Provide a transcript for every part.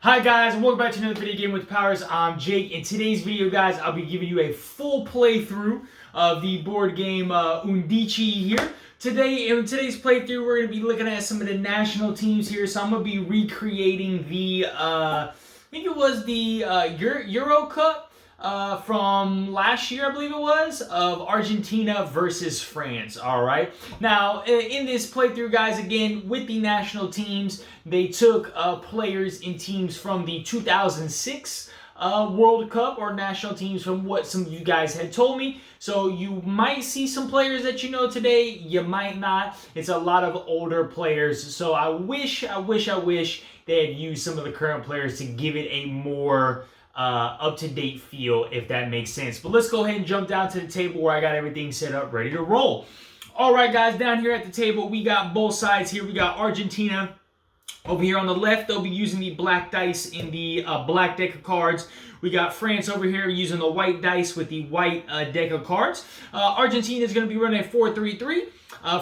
Hi guys, and welcome back to another video game with Powers. I'm Jake. In today's video, guys, I'll be giving you a full playthrough of the board game UND1C1 here. In today's playthrough, we're going to be looking at some of the national teams here. So I'm going to be recreating the, I think it was the Euro Cup from last year, I believe it was, of Argentina versus France. All right. Now, in this playthrough, guys, again, with the national teams, they took players in teams from the 2006 World Cup or national teams from what some of you guys had told me. So you might see some players that you know today. You might not. It's a lot of older players. So I wish they had used some of the current players to give it a more up-to-date feel, if that makes sense. But let's go ahead and jump down to the table where I got everything set up, ready to roll. All right, guys, down here at the table, we got both sides here. We got Argentina. Over here on the left, they'll be using the black dice in the black deck of cards. We got France over here using the white dice with the white deck of cards. Argentina is going to be running a 4-3-3.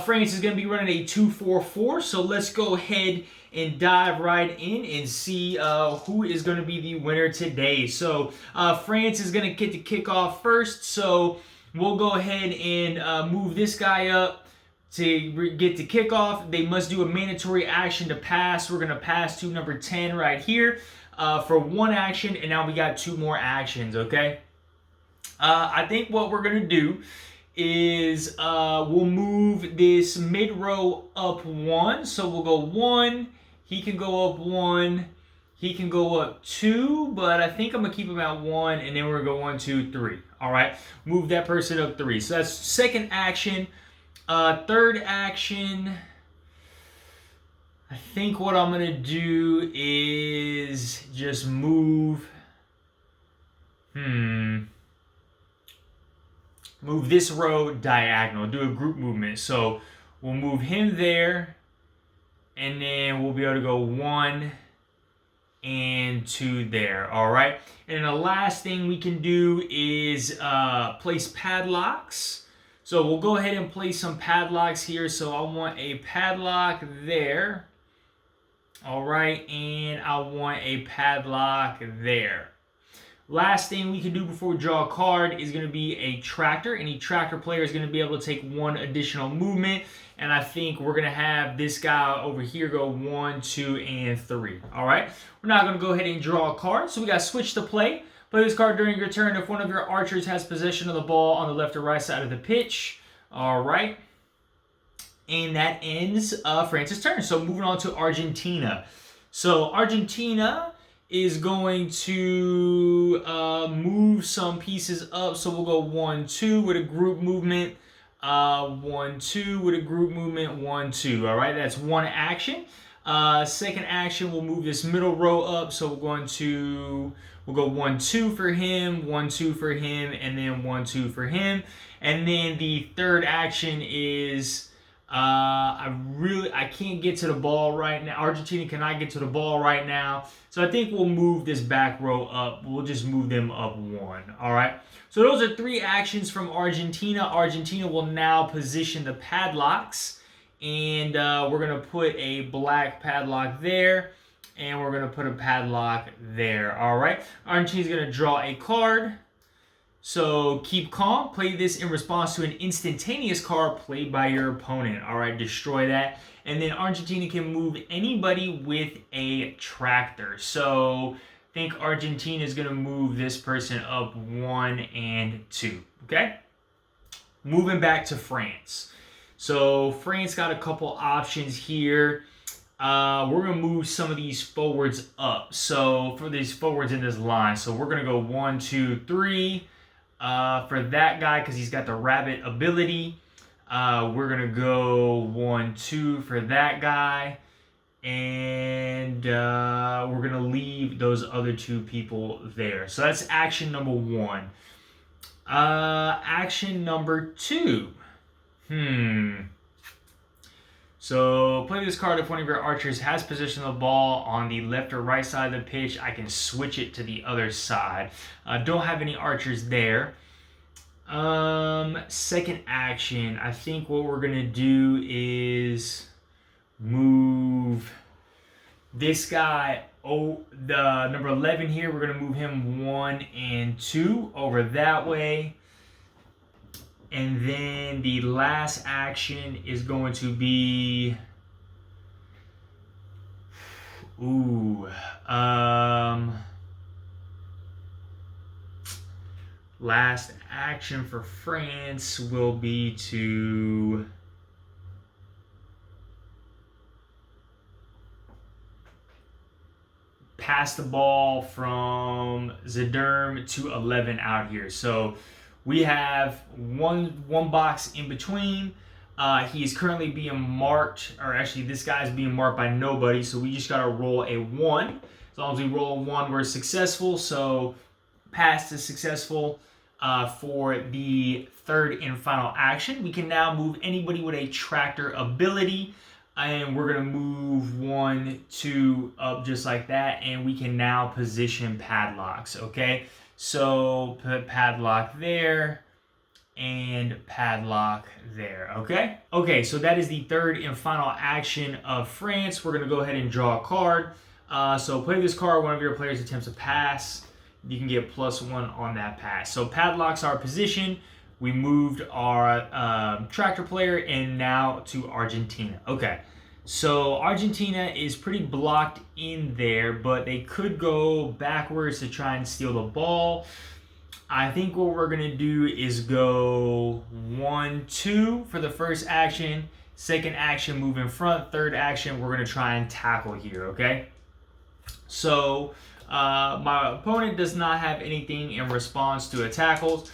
France is going to be running a 2-4-4. So let's go ahead and dive right in and see who is going to be the winner today. So France is going to get to kick off first. So we'll go ahead and move this guy up. To get to kickoff, they must do a mandatory action to pass. We're going to pass to number 10 right here for one action, and now we got two more actions, okay? I think what we're going to do is we'll move this mid-row up one. So we'll go one, he can go up one, he can go up two, but I think I'm going to keep him at one, and then we're going to go 1, 2, 3. All right, move that person up 3. So that's second action. Third action, I think what I'm going to do is just move this row diagonal, do a group movement. So we'll move him there, and then we'll be able to go 1 and 2 there, all right? And the last thing we can do is place padlocks. So we'll go ahead and place some padlocks here. So I want a padlock there. All right, and I want a padlock there. Last thing we can do before we draw a card is going to be a tractor. Any tractor player is going to be able to take one additional movement. And I think we're going to have this guy over here go 1, 2, and 3. All right, we're now going to go ahead and draw a card. So we got switch to play. Play this card during your turn if one of your archers has possession of the ball on the left or right side of the pitch. All right. And that ends France's turn. So moving on to Argentina. So Argentina is going to move some pieces up. So we'll go 1, 2 with a group movement. 1, 2 with a group movement. 1, 2. All right, that's one action. Second action, we'll move this middle row up. So we'll go 1, 2 for him, 1, 2 for him, and then 1, 2 for him. And then the third action is I can't get to the ball right now. Argentina cannot get to the ball right now. So I think we'll move this back row up. We'll just move them up 1. All right. So those are 3 actions from Argentina. Argentina will now position the padlocks. And we're going to put a black padlock there. And we're going to put a padlock there. All right. Argentina's going to draw a card. So keep calm. Play this in response to an instantaneous card played by your opponent. All right. Destroy that. And then Argentina can move anybody with a tractor. So I think Argentina is going to move this person up 1 and 2. Okay. Moving back to France. So France got a couple options here. We're going to move some of these forwards up. So for these forwards in this line. So we're going to go 1, 2, 3 for that guy because he's got the rabbit ability. We're going to go 1, 2 for that guy. And we're going to leave those other 2 people there. So that's action number 1. Action number 2. So play this card if one of your archers has possession of the ball on the left or right side of the pitch. I can switch it to the other side. Don't have any archers there. Second action, I think what we're going to do is move this guy the number 11 here, we're going to move him 1 and 2 over that way. And then the last action is going to be... last action for France will be to... pass the ball from Zaderm to 11 out here. So we have one box in between. He is currently being marked, or actually this guy's being marked by nobody, so we just gotta roll a 1. As long as we roll a 1, we're successful. So pass is successful for the third and final action. We can now move anybody with a tractor ability, and we're gonna move 1, 2 up just like that, and we can now position padlocks, okay? So put padlock there and padlock there, okay? Okay, so that is the third and final action of France. We're gonna go ahead and draw a card. So play this card, one of your players attempts a pass. You can get +1 on that pass. So padlocks are positioned. We moved our tractor player and now to Argentina. Okay, so Argentina is pretty blocked in there, but they could go backwards to try and steal the ball. I think what we're going to do is go 1, 2 for the first action. Second action, move in front. Third action, we're going to try and tackle here, okay? So my opponent does not have anything in response to a tackle.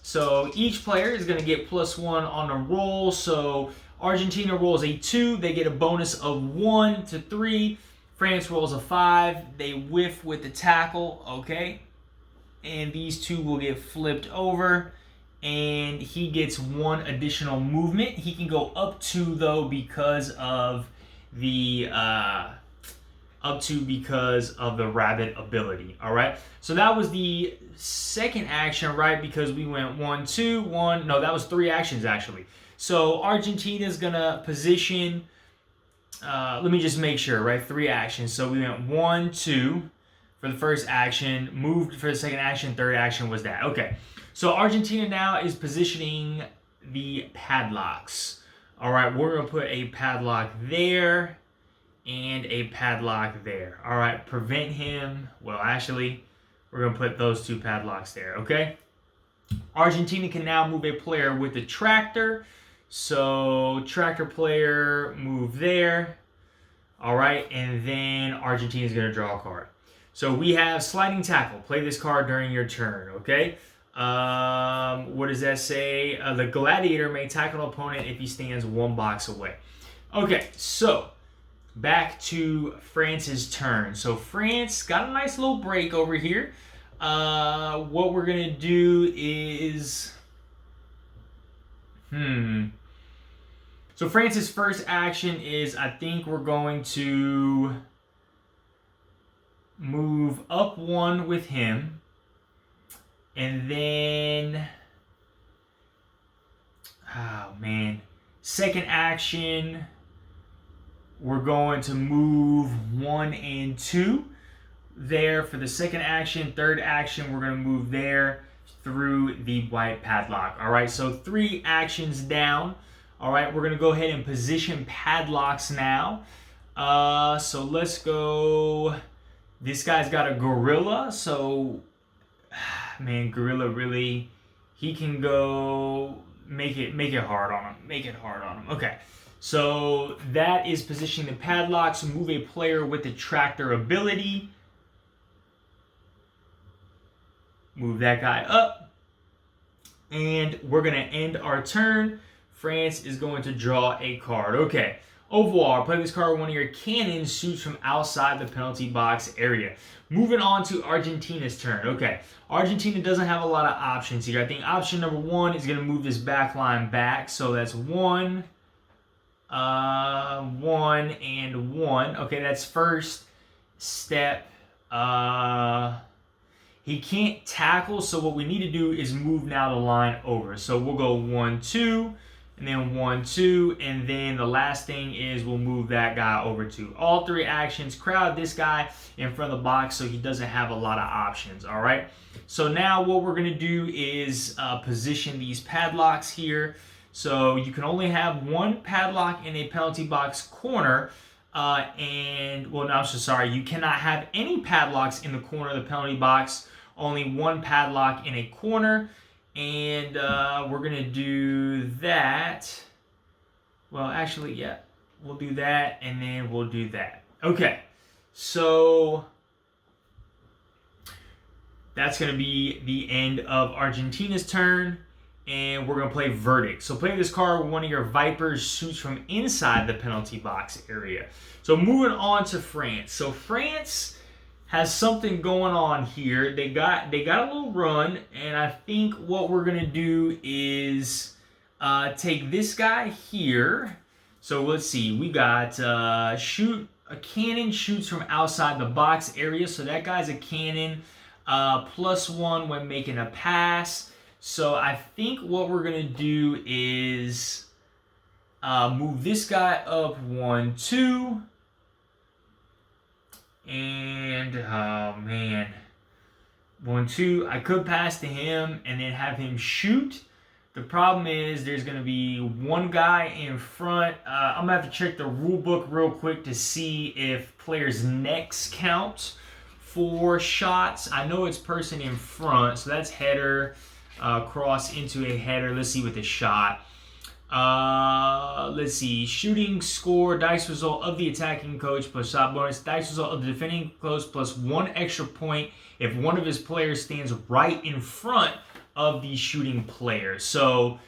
So each player is going to get +1 on the roll. So Argentina rolls a 2. They get a bonus of 1 to 3. France rolls a 5. They whiff with the tackle, okay? And these two will get flipped over. And he gets 1 additional movement. He can go up 2 though because of the rabbit ability. All right. So that was the second action, right? Because we went 1, 2, 1. No, that was 3 actions actually. So Argentina's gonna position. Let me just make sure, right? 3 actions. So we went 1, 2 for the first action. Moved for the second action. Third action was that. Okay. So Argentina now is positioning the padlocks. All right. We're gonna put a padlock there and a padlock there. All right, prevent him. Well, actually, we're going to put those 2 padlocks there, okay? Argentina can now move a player with the tractor. So, tractor player, move there. All right, and then Argentina is going to draw a card. So, we have sliding tackle. Play this card during your turn, okay? What does that say? The gladiator may tackle an opponent if he stands 1 box away. Okay, so back to France's turn. So France got a nice little break over here. What we're going to do is... So France's first action is, I think we're going to move up 1 with him. And then... oh, man. Second action... we're going to move 1 and 2 there for the second action. Third action, we're going to move there through the white padlock. All right, so 3 actions down. All right, we're going to go ahead and position padlocks now. So let's go. This guy's got a gorilla. So, man, gorilla really, he can go make it hard on him. Make it hard on him. Okay. So that is positioning the padlocks. Move a player with the tractor ability. Move that guy up. And we're going to end our turn. France is going to draw a card. Okay. Au revoir. Play this card. One of your cannons shoots from outside the penalty box area. Moving on to Argentina's turn. Okay. Argentina doesn't have a lot of options here. I think option number 1 is going to move this back line back. So that's 1. 1 and 1. Okay, that's first step. He can't tackle, so what we need to do is move now the line over. So we'll go 1, 2, and then 1, 2, and then the last thing is we'll move that guy over 2. All 3 actions, crowd this guy in front of the box so he doesn't have a lot of options, all right? So now what we're going to do is position these padlocks here. So you can only have 1 padlock in a penalty box corner, you cannot have any padlocks in the corner of the penalty box, only 1 padlock in a corner, and we're going to do that. Well, actually, yeah, we'll do that, and then we'll do that. Okay, so that's going to be the end of Argentina's turn. And we're going to play Verdict. So play this card when one of your Vipers shoots from inside the penalty box area. So moving on to France. So France has something going on here. They got a little run, and I think what we're going to do is take this guy here. So let's see. We got a cannon shoots from outside the box area. So that guy's a cannon. +1 when making a pass. So I think what we're going to do is move this guy up 1, 2. And, oh man. 1, 2. I could pass to him and then have him shoot. The problem is there's going to be 1 guy in front. I'm going to have to check the rule book real quick to see if players' necks count for shots. I know it's person in front, so that's header. Cross into a header. Let's see with the shot. Let's see. Shooting score, dice result of the attacking coach plus shot bonus. Dice result of the defending coach plus 1 extra point if one of his players stands right in front of the shooting player. So,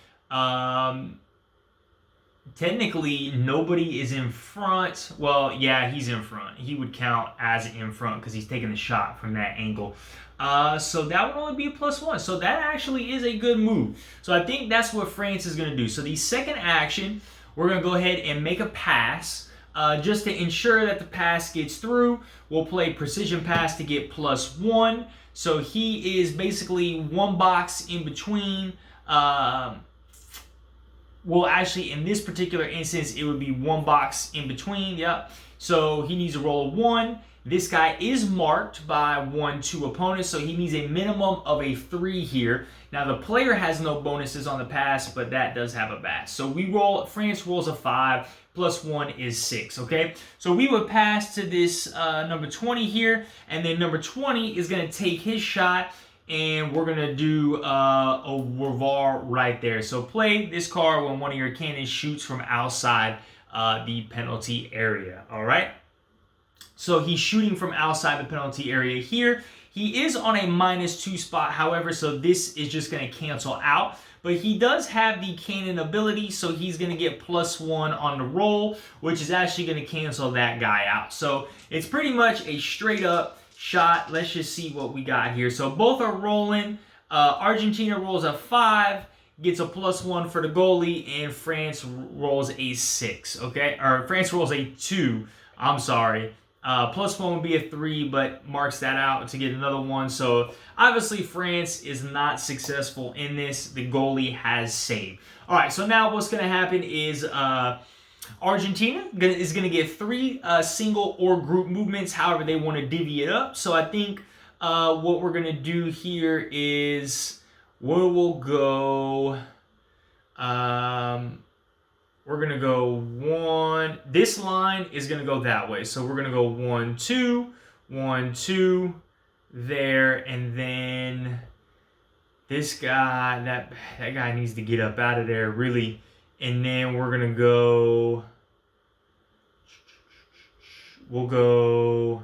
technically, nobody is in front. Well, yeah, he's in front. He would count as in front because he's taking the shot from that angle. So that would only be a +1. So that actually is a good move. So I think that's what France is going to do. So the second action, we're going to go ahead and make a pass. Just to ensure that the pass gets through, we'll play precision pass to get +1. So he is basically 1 box in between. Well, actually, in this particular instance, it would be 1 box in between. Yep. So he needs to roll a 1. This guy is marked by 1, 2 opponents, so he needs a minimum of a 3 here. Now, the player has no bonuses on the pass, but that does have a bat. So France rolls a 5, +1 is 6, okay? So we would pass to this number 20 here, and then number 20 is going to take his shot, and we're going to do a revar right there. So play this card when one of your cannons shoots from outside the penalty area, all right? So he's shooting from outside the penalty area here. He is on a -2 spot, however, so this is just going to cancel out. But he does have the cannon ability, so he's going to get +1 on the roll, which is actually going to cancel that guy out. So it's pretty much a straight up shot. Let's just see what we got here. So both are rolling. Argentina rolls a 5, gets a +1 for the goalie, and France rolls a 6, okay? Or France rolls a 2, I'm sorry. +1 would be a 3, but marks that out to get another 1. So obviously France is not successful in this. The goalie has saved. All right, so now what's going to happen is Argentina is going to get 3 single or group movements, however they want to divvy it up. So I think what we're going to do here is we will go... we're going to go 1. This line is going to go that way. So we're going to go 1, 2, 1, 2 there. And then this guy, that guy needs to get up out of there, really. And then we're going to go, we'll go,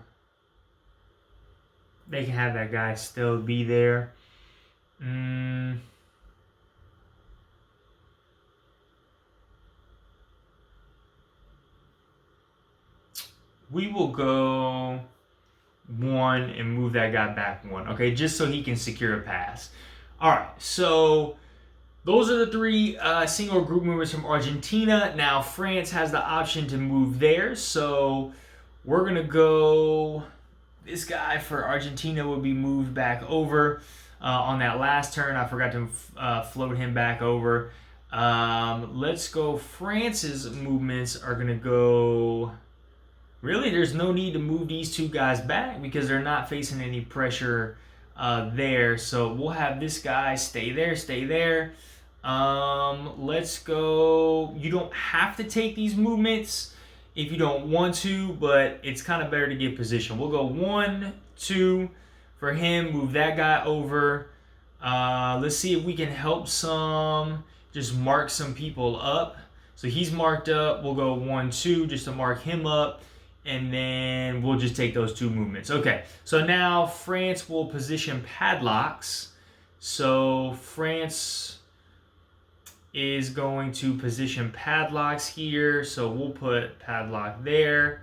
they can have that guy still be there. We will go 1 and move that guy back 1, okay? Just so he can secure a pass. All right, so those are the 3 single group movements from Argentina. Now, France has the option to move theirs, so we're going to go... This guy for Argentina will be moved back over on that last turn. I forgot to float him back over. Let's go. France's movements are going to go... Really, there's no need to move these two guys back because they're not facing any pressure there. So we'll have this guy stay there, stay there. Let's go. You don't have to take these movements if you don't want to, but it's kind of better to get position. We'll go 1, 2 for him. Move that guy over. Let's see if we can help just mark some people up. So he's marked up. We'll go 1, 2 just to mark him up. And then we'll just take those two movements. Okay, so now France will position padlocks. So France is going to position padlocks here. So we'll put padlock there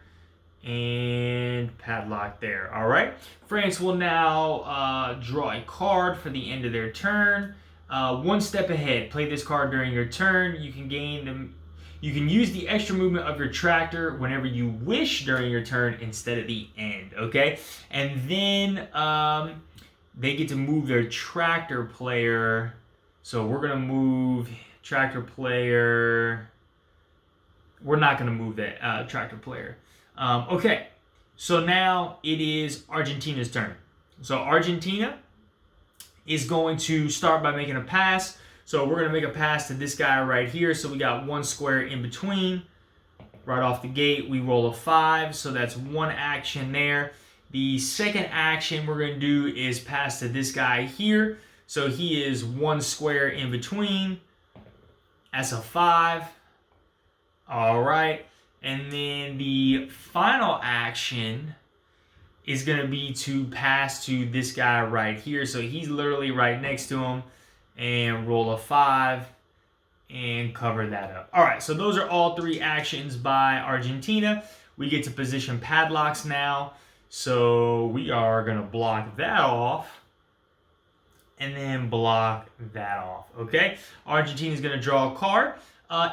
and padlock there. All right. France will now draw a card for the end of their turn. One step ahead. Play this card during your turn. You can gain them. You can use the extra movement of your tractor whenever you wish during your turn instead of the end, okay? And then they get to move their tractor player. So we're going to move tractor player. We're not going to move that tractor player. Okay, so now it is Argentina's turn. So Argentina is going to start by making a pass. So we're going to make a pass to this guy right here. So we got one square in between. Right off the gate, we roll a 5. So that's one action there. The second action we're going to do is pass to this guy here. So he is one square in between. That's a 5. All right. And then the final action is going to be to pass to this guy right here. So he's literally right next to him. And roll a 5 and cover that up. All right, so those are all 3 actions by Argentina. We get to position padlocks now. So we are going to block that off and then block that off, okay? Argentina is going to draw a card.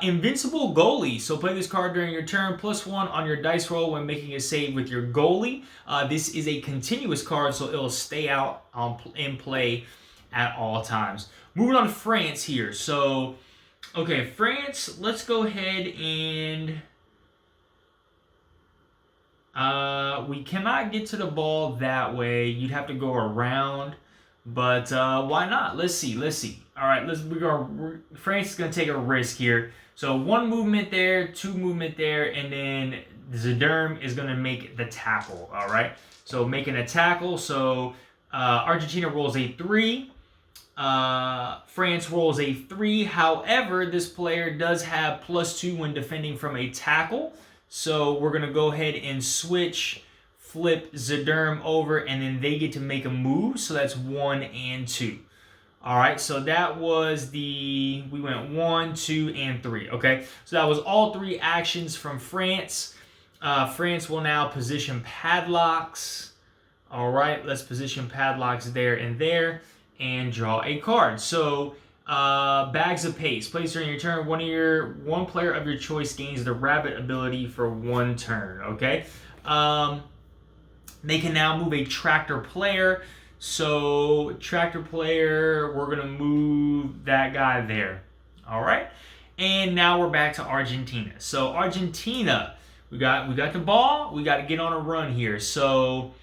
Invincible goalie. So play this card during your turn. +1 on your dice roll when making a save with your goalie. This is a continuous card, so it'll stay out in play at all times. Moving on to France here. So, okay, France, let's go ahead and... we cannot get to the ball that way. You'd have to go around. But why not? Let's see. All right, France is going to take a risk here. So 1 movement there, 2 movement there, and then Zederm is going to make the tackle. All right, so making a tackle. So Argentina rolls a 3. France rolls a 3. However, this player does have +2 when defending from a tackle. So we're going to go ahead and flip Zederm over, and then they get to make a move. So that's 1 and 2. All right, so that was we went 1, 2, and 3. Okay, so that was all 3 actions from France. France will now position padlocks. All right, let's position padlocks there and there. And draw a card. So, bags of pace. Place during your turn. One player of your choice gains the rabbit ability for 1 turn. Okay. They can now move a tractor player. So, tractor player, we're gonna move that guy there. All right. And now we're back to Argentina. So Argentina, we got the ball. We got to get on a run here. So.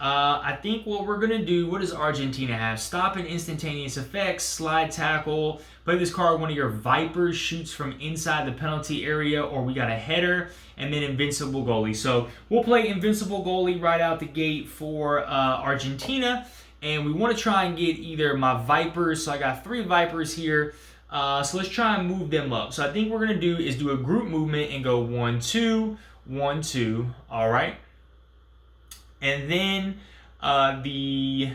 I think what we're going to do, what does Argentina have? Stop and instantaneous effects, slide tackle. Play this card, one of your Vipers shoots from inside the penalty area, or we got a header, and then invincible goalie. So we'll play invincible goalie right out the gate for Argentina, and we want to try and get either my Vipers. So I got 3 Vipers here. So let's try and move them up. So I think what we're going to do is do a group movement and go 1, 2, 1, 2. All right. And then the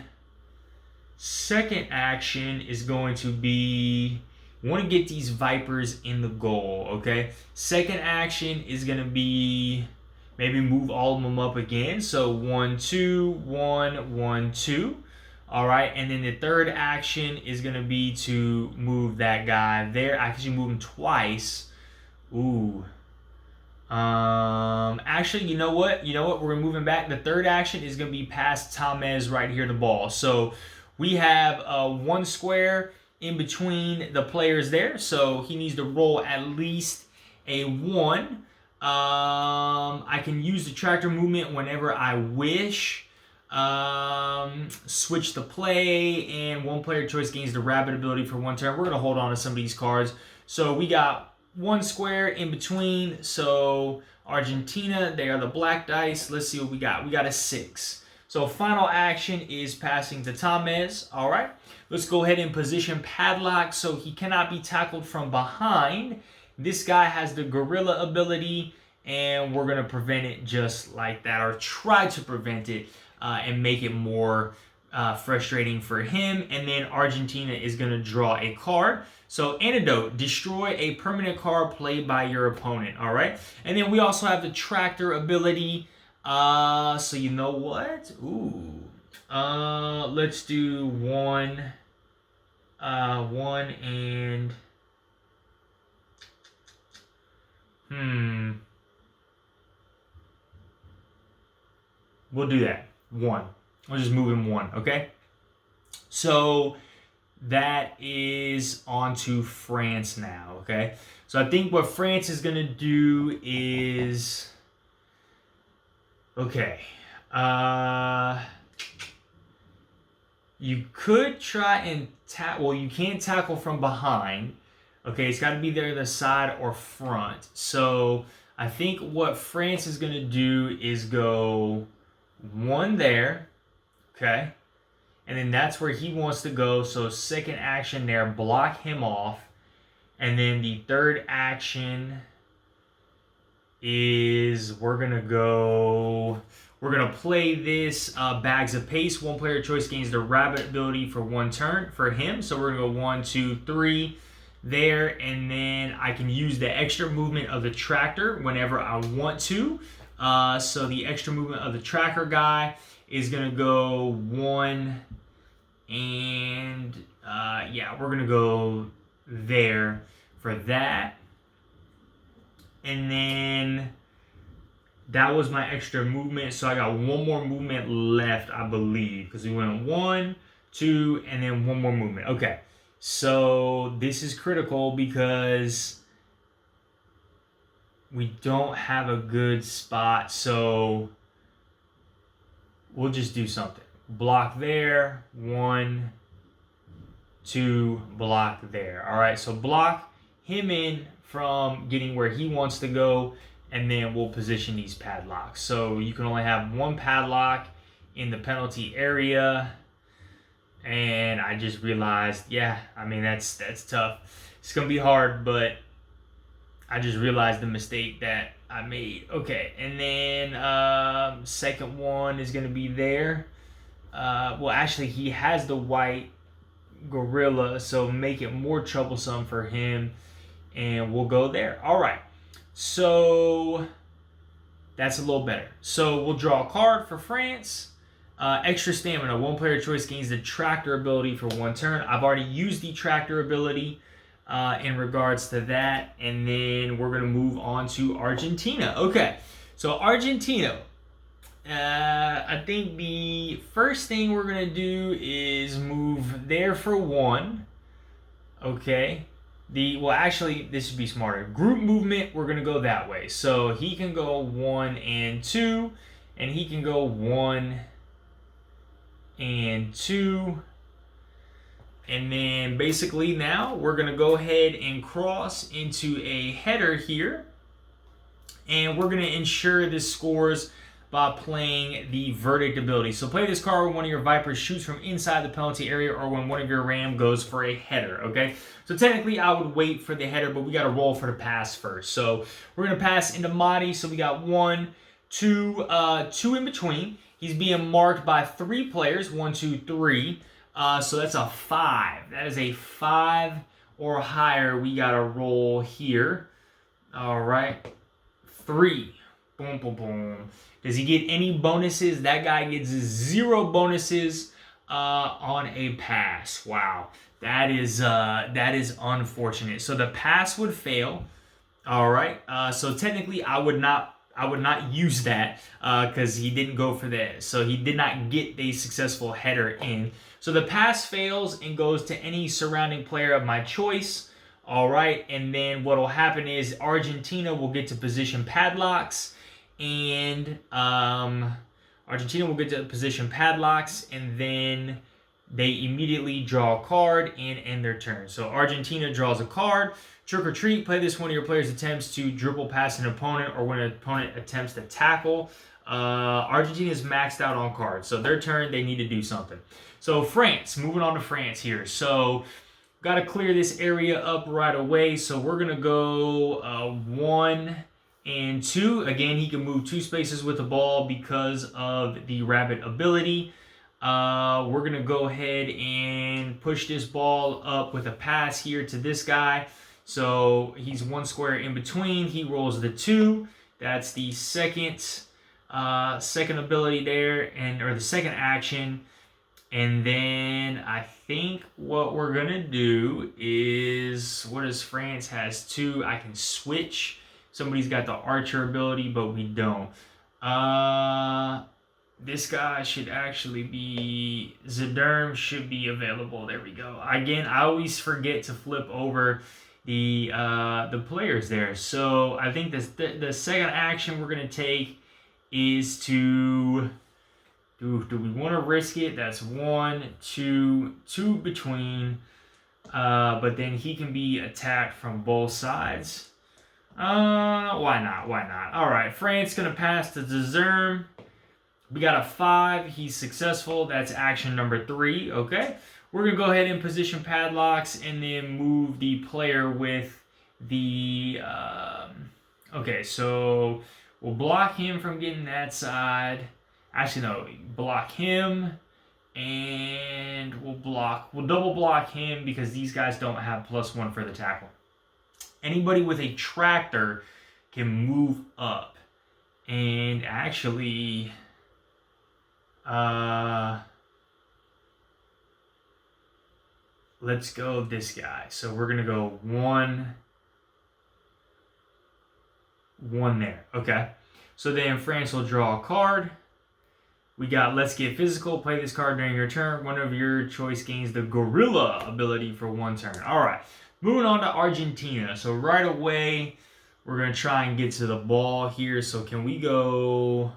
second action is going to be, we want to get these Vipers in the goal, okay? Second action is going to be maybe move all of them up again. So 1, 2, 1, 1, 2. All right, and then the third action is going to be to move that guy there. I actually move him twice. Ooh. Actually, you know what? We're moving back. The third action is going to be past Tamez right here, the ball. So we have 1 square in between the players there. So he needs to roll at least a 1. I can use the tractor movement whenever I wish. Switch the play, and one player choice gains the rabbit ability for 1 turn. We're going to hold on to some of these cards. So we got 1 square in between. So Argentina, they are the black dice. Let's see what we got. We got a 6. So final action is passing to Tamez. All right. Let's go ahead and position Padlock so he cannot be tackled from behind. This guy has the gorilla ability, and we're going to prevent it just like that, or try to prevent it and make it more frustrating for him. And then Argentina is going to draw a card. So Antidote, destroy a permanent card played by your opponent. All right. And then we also have the Tractor ability. So you know what? Ooh. Let's do 1 and we'll do that. 1. We'll just move him 1, okay? So that is on to France now, okay? So I think what France is gonna do is, okay, you could try and well, you can't tackle from behind. Okay, it's got to be there the side or front. So I think what France is going to do is go 1 there. Okay. And then that's where he wants to go. So second action there, block him off. And then the third action is we're going to play this Bags of Pace. 1 player choice gains the rabbit ability for 1 turn for him. So we're going to go 1, 2, 3 there. And then I can use the extra movement of the Tractor whenever I want to. So the extra movement of the Tracker guy is going to go 1. And yeah, we're going to go there for that. And then that was my extra movement. So I got 1 more movement left, I believe, because we went 1, 2, and then 1 more movement. Okay. So this is critical because we don't have a good spot. So we'll just do something. Block there. 1, 2, block there. All right. So block him in from getting where he wants to go. And then we'll position these padlocks. So you can only have 1 padlock in the penalty area. And I just realized, yeah, I mean, that's tough. It's going to be hard, but I just realized the mistake that I made. Okay, and then second one is going to be there. Well, actually, he has the white gorilla, so make it more troublesome for him. And we'll go there. All right. So that's a little better. So we'll draw a card for France. Extra stamina. 1 player choice gains the Tractor ability for 1 turn. I've already used the Tractor ability in regards to that. And then we're going to move on to Argentina. Okay. So Argentina. I think the first thing we're going to do is move there for 1. Okay. Well, actually, this should be smarter. Group movement, we're going to go that way. So he can go 1 and 2, and he can go 1 and 2. And then basically now we're going to go ahead and cross into a header here. And we're going to ensure this scores by playing the Verdict ability. So play this card when one of your Vipers shoots from inside the penalty area or when one of your Ram goes for a header, okay? So technically I would wait for the header, but we got to roll for the pass first. So we're going to pass into Mahdi. So we got 1, 2 in between. He's being marked by 3 players, 1, 2, 3. So that's a 5. That is a 5 or higher. We got to roll here. All right. 3. Boom, boom, boom. Does he get any bonuses? That guy gets 0 bonuses on a pass. Wow, that is unfortunate. So the pass would fail. All right. So technically, I would not I would not use that because he didn't go for that. So he did not get a successful header in. So the pass fails and goes to any surrounding player of my choice. All right, and then what will happen is Argentina will get to position padlocks, and Argentina will get to position padlocks, and then they immediately draw a card and end their turn. So Argentina draws a card. Trick or treat, play this when one of your players attempts to dribble past an opponent or when an opponent attempts to tackle. Argentina is maxed out on cards. So their turn, they need to do something. So France, moving on to France here. So got to clear this area up right away. So we're going to go 1 and 2. Again, he can move 2 spaces with the ball because of the rabbit ability. We're going to go ahead and push this ball up with a pass here to this guy. So he's 1 square in between. He rolls the 2. That's the second ability there, or the second action. And then I think what we're going to do is, what does France has 2? I can switch. Somebody's got the archer ability, but we don't. This guy should actually be, Zaderm should be available. There we go. Again, I always forget to flip over the players there. So I think the second action we're going to take is to, do we want to risk it? That's 1, 2 between. But then he can be attacked from both sides. Why not? Why not? All right, France going to pass to Zerm. We got a 5. He's successful. That's action number 3. Okay. We're going to go ahead and position padlocks and then move the player with the... okay, so we'll block him from getting that side. Actually, no. Block him. And we'll double block him because these guys don't have +1 for the tackle. Anybody with a tractor can move up. And actually... let's go this guy. So we're going to go 1 there. Okay. So then France will draw a card. We got Let's Get Physical. Play this card during your turn. One of your choice gains the Gorilla ability for 1 turn. All right. Moving on to Argentina. So right away, we're going to try and get to the ball here. So can we go...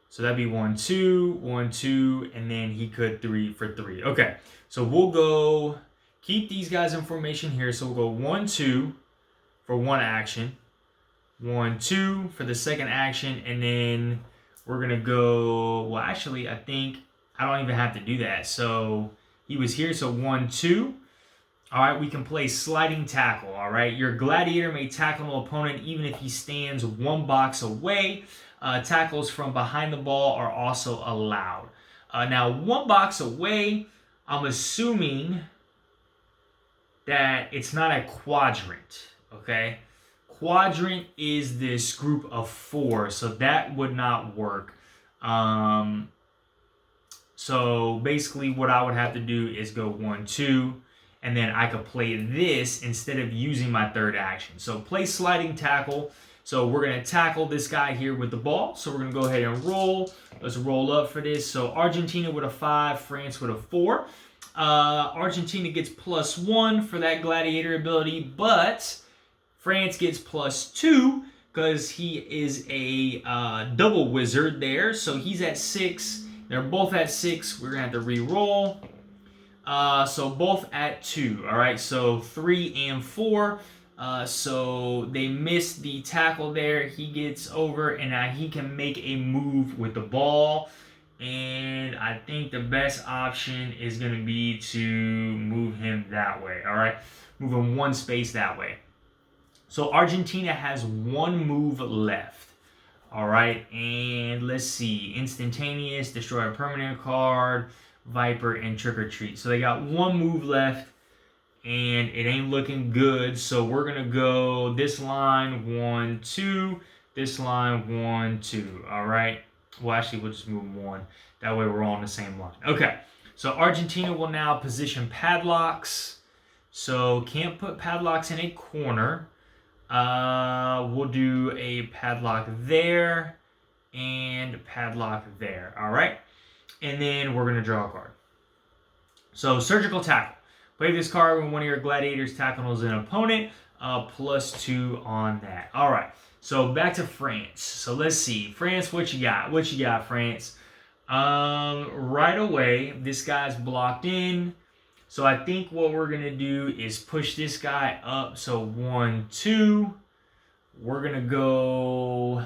So that'd be 1, 2, 1, 2, and then he could 3 for 3. Okay, so we'll go, keep these guys in formation here. So we'll go 1, 2 for 1 action, 1, 2 for the second action, and then we're going to go, well, actually, I think I don't even have to do that. So he was here, so 1, 2. All right, we can play sliding tackle, all right? Your gladiator may tackle an opponent even if he stands 1 box away. Tackles from behind the ball are also allowed. Now, 1 box away, I'm assuming that it's not a quadrant, okay? Quadrant is this group of 4, so that would not work. So basically what I would have to do is go 1, 2, and then I could play this instead of using my third action. So play sliding tackle. So we're going to tackle this guy here with the ball. So we're going to go ahead and roll. Let's roll up for this. So Argentina with a 5, France with a 4. Argentina gets +1 for that gladiator ability, but France gets +2 because he is a double wizard there. So he's at 6. They're both at 6. We're going to have to re-roll. So both at 2. All right, so 3 and 4. So they missed the tackle there. He gets over, and now he can make a move with the ball. And I think the best option is going to be to move him that way. All right, move him 1 space that way. So Argentina has 1 move left. All right, and let's see. Instantaneous, destroy a permanent card, Viper, and Trick or Treat. So they got 1 move left. And it ain't looking good, so we're going to go this line, 1, 2, this line, 1, 2, all right? Well, actually, we'll just move 1. That way we're all on the same line. Okay, so Argentina will now position padlocks. So can't put padlocks in a corner. We'll do a padlock there and padlock there. All right. And then we're going to draw a card. So surgical tackle. Play this card when one of your gladiators tackles an opponent. +2 on that. All right. So back to France. So let's see. France, what you got? What you got, France? Right away, this guy's blocked in. So I think what we're going to do is push this guy up. So 1, 2. We're going to go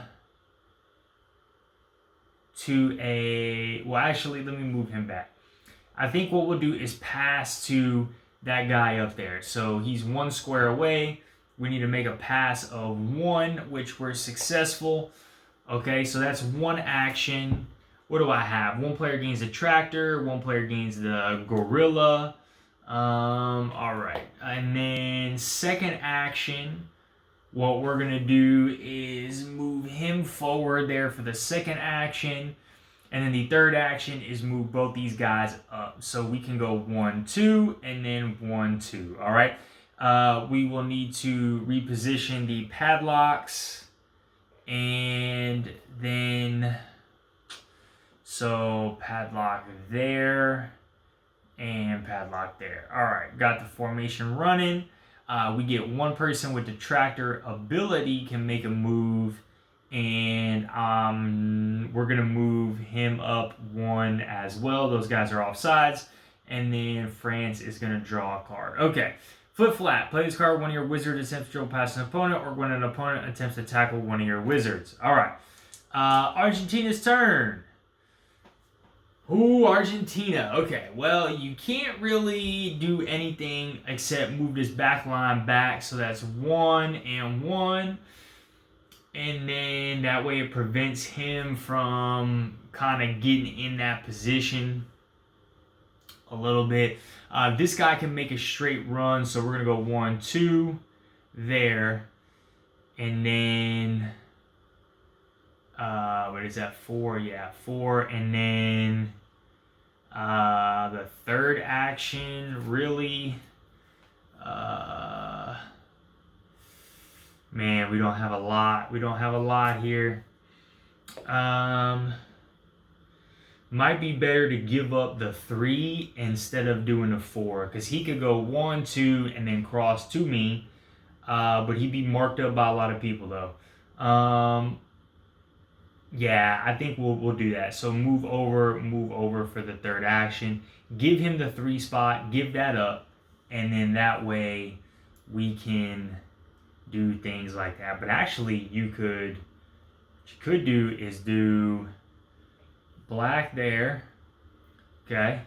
to a... Well, actually, let me move him back. I think what we'll do is pass to that guy up there. So he's 1 square away. We need to make a pass of 1, which we're successful. Okay, so that's 1 action. What do I have? 1 player gains the tractor. 1 player gains the gorilla. All right. And then second action, what we're going to do is move him forward there for the second action. And then the third action is move both these guys up. So we can go 1, 2, and then 1, 2. All right. We will need to reposition the padlocks. And then, so padlock there and padlock there. All right. Got the formation running. We get 1 person with the tractor ability can make a move. And we're going to move him up 1 as well. Those guys are offsides. And then France is going to draw a card. Okay. Flip flat. Play this card when your wizard attempts to drill past an opponent or when an opponent attempts to tackle one of your wizards. All right. Argentina's turn. Ooh, Argentina. Okay. Well, you can't really do anything except move this back line back. So that's 1 and 1. And then that way it prevents him from kind of getting in that position a little bit. This guy can make a straight run, so we're going to go 1, 2 there. And then, what is that, 4? Yeah, 4. And then the third action, really... Man, we don't have a lot. We don't have a lot here. Might be better to give up the 3 instead of doing the 4. Because he could go 1, 2, and then cross to me. But he'd be marked up by a lot of people, though. Yeah, I think we'll do that. So move over for the third action. Give him the 3 spot. Give that up. And then that way we can... do things like that. But actually what you could do is do black there. Okay.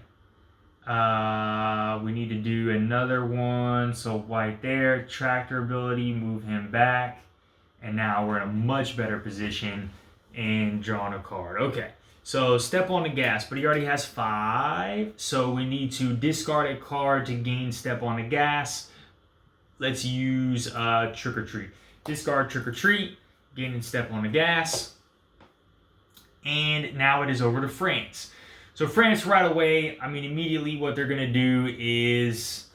We need to do another one. So white there, tractor ability, move him back. And now we're in a much better position and drawing a card. Okay. So step on the gas, but he already has 5. So we need to discard a card to gain step on the gas. Let's use Trick or Treat. Discard Trick or Treat, gaining step on the gas. And now it is over to France. So France right away, I mean, immediately what they're going to do is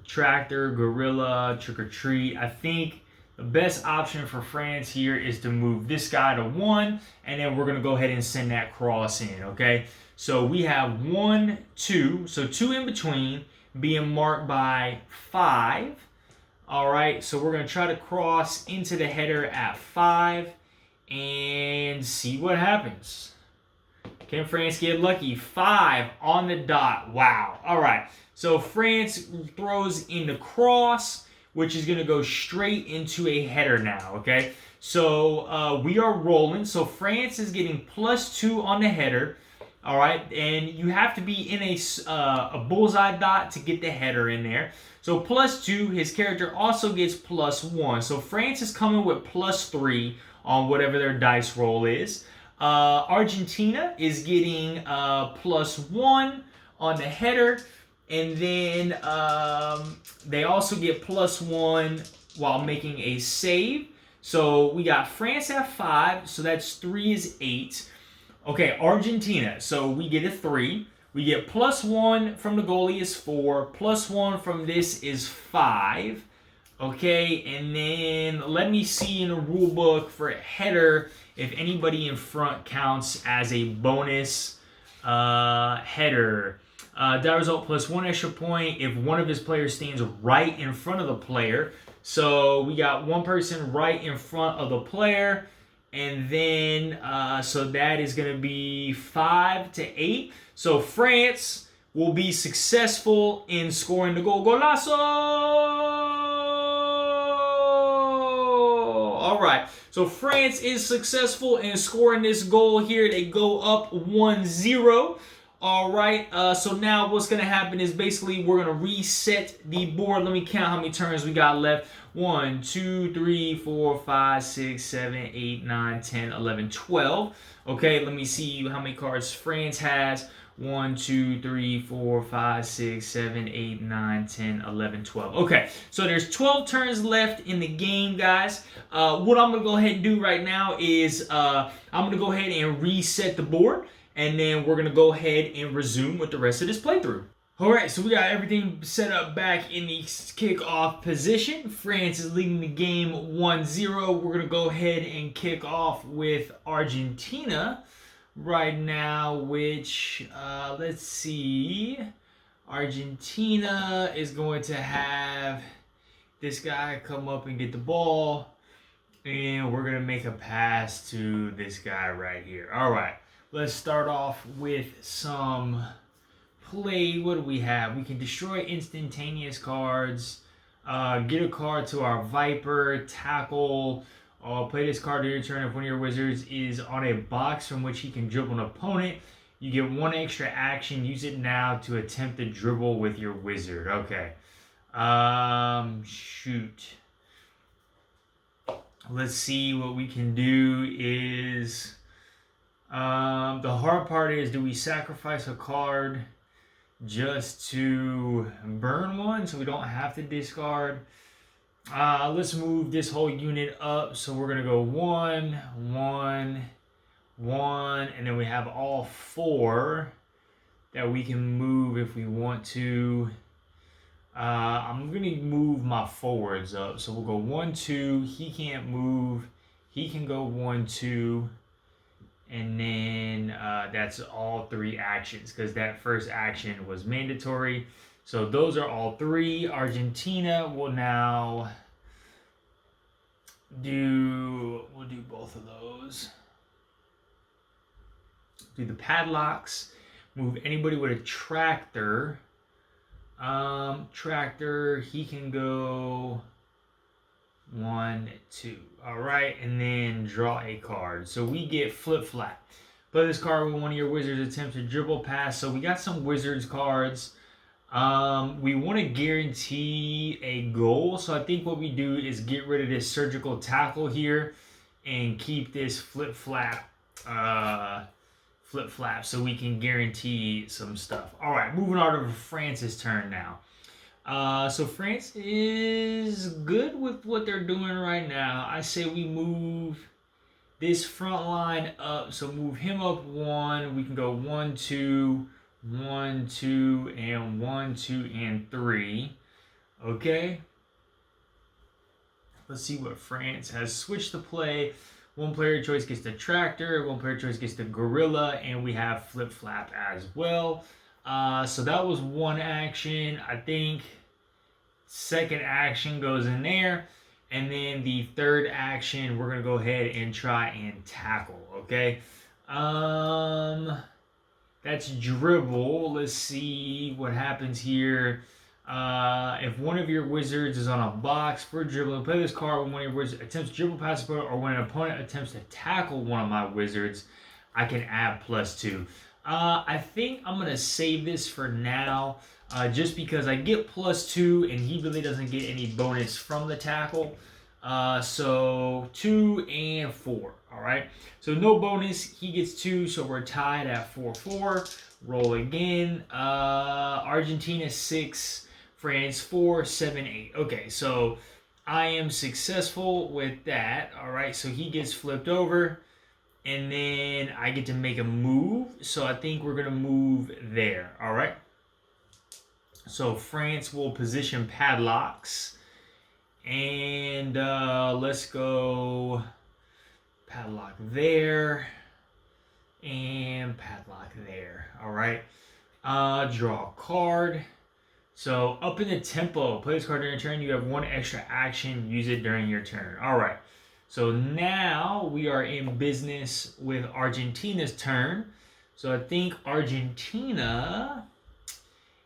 tractor, gorilla, Trick or Treat. I think the best option for France here is to move this guy to 1, and then we're going to go ahead and send that cross in, okay? So we have 1, 2, so 2 in between, being marked by 5. All right, so we're going to try to cross into the header at 5 and see what happens. Can France get lucky? 5 on the dot. Wow. All right, so France throws in the cross, which is going to go straight into a header now, okay? So we are rolling. So France is getting +2 on the header. All right, and you have to be in a bullseye dot to get the header in there. So +2, his character also gets +1. So France is coming with +3 on whatever their dice roll is. Argentina is getting +1 on the header, and then they also get +1 while making a save. So we got France at 5, so that's 3 is 8. Okay, Argentina, so we get a 3. We get +1 from the goalie is 4. +1 from this is 5. Okay, and then let me see in the rule book for a header if anybody in front counts as a bonus header. That result plus 1 extra point if one of his players stands right in front of the player. So we got one person right in front of the player, and then so that is going to be 5 to 8. So France will be successful in scoring the goal. Golazo! All right, so France is successful in scoring this goal here. They go up 1-0. All right, so now what's going to happen is basically we're going to reset the board. Let me count how many turns we got left. 1, 2, 3, 4, 5, 6, 7, 8, 9, 10, 11, 12. Okay, let me see how many cards France has. 1, 2, 3, 4, 5, 6, 7, 8, 9, 10, 11, 12. Okay, so there's 12 turns left in the game, guys. What I'm going to go ahead and do right now is I'm going to go ahead and reset the board, and then we're going to go ahead and resume with the rest of this playthrough. Alright, so we got everything set up back in the kickoff position. France is leading the game 1-0. We're going to go ahead and kick off with Argentina right now, which, let's see, Argentina is going to have this guy come up and get the ball, and we're going to make a pass to this guy right here. All right, let's start off with some play. What do we have? We can destroy instantaneous cards, get a card to our Viper, tackle. Play this card during your turn if one of your wizards is on a box from which he can dribble an opponent. You get 1 extra action. Use it now to attempt to dribble with your wizard. Okay. Shoot. Let's see what we can do is... the hard part is, do we sacrifice a card just to burn one so we don't have to discard? Let's move this whole unit up. So we're going to go 1, 1, 1, and then we have all 4 that we can move if we want to. I'm going to move my forwards up. So we'll go 1, 2. He can't move. He can go 1, 2. And then that's all 3 actions because that first action was mandatory. So those are all 3. Argentina will now we'll do both of those. Do the padlocks. Move anybody with a tractor. Tractor, he can go 1, 2. All right, and then draw a card. So we get flip-flap. Play this card when one of your wizards attempts to dribble pass. So we got some wizards cards. We want to guarantee a goal. So I think what we do is get rid of this surgical tackle here and keep this flip-flap so we can guarantee some stuff. All right, moving on to France's turn now. So France is good with what they're doing right now. I say we move this front line up. So move him up 1. We can go 1, 2, 1, 2, and 1, 2, and 3. Okay. Let's see what France has. Switched to play. 1 player choice gets the tractor. 1 player choice gets the gorilla. And we have flip-flap as well. So that was 1 action. I think second action goes in there. And then the third action, we're going to go ahead and try and tackle. Okay. That's dribble. Let's see what happens here. If one of your wizards is on a box for dribbling, play this card when one of your wizards attempts to dribble past opponent, or when an opponent attempts to tackle one of my wizards, I can add +2. I think I'm going to save this for now, just because I get +2 and he really doesn't get any bonus from the tackle. So 2 and 4. All right. So no bonus. He gets 2. So we're tied at 4-4. Roll again. Argentina 6. France 4. 7, 8. Okay. So I am successful with that. All right. So he gets flipped over. And then I get to make a move. So I think we're going to move there. All right. So France will position padlocks. And let's go padlock there and padlock there. All right. Draw a card. So up in the tempo, play this card during your turn. You have one extra action. Use it during your turn. All right. So now we are in business with Argentina's turn. So I think Argentina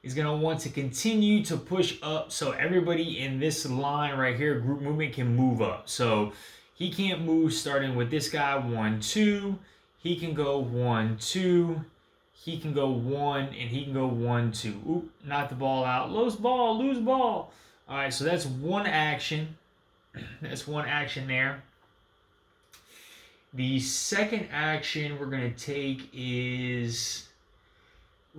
is going to want to continue to push up so everybody in this line right here, group movement, can move up. So he can't move starting with this guy, 1, 2. He can go 1, 2. He can go 1, and he can go 1, 2. Oop, knock the ball out. Lose ball, lose ball. All right, so that's one action. That's one action there. The second action we're going to take is...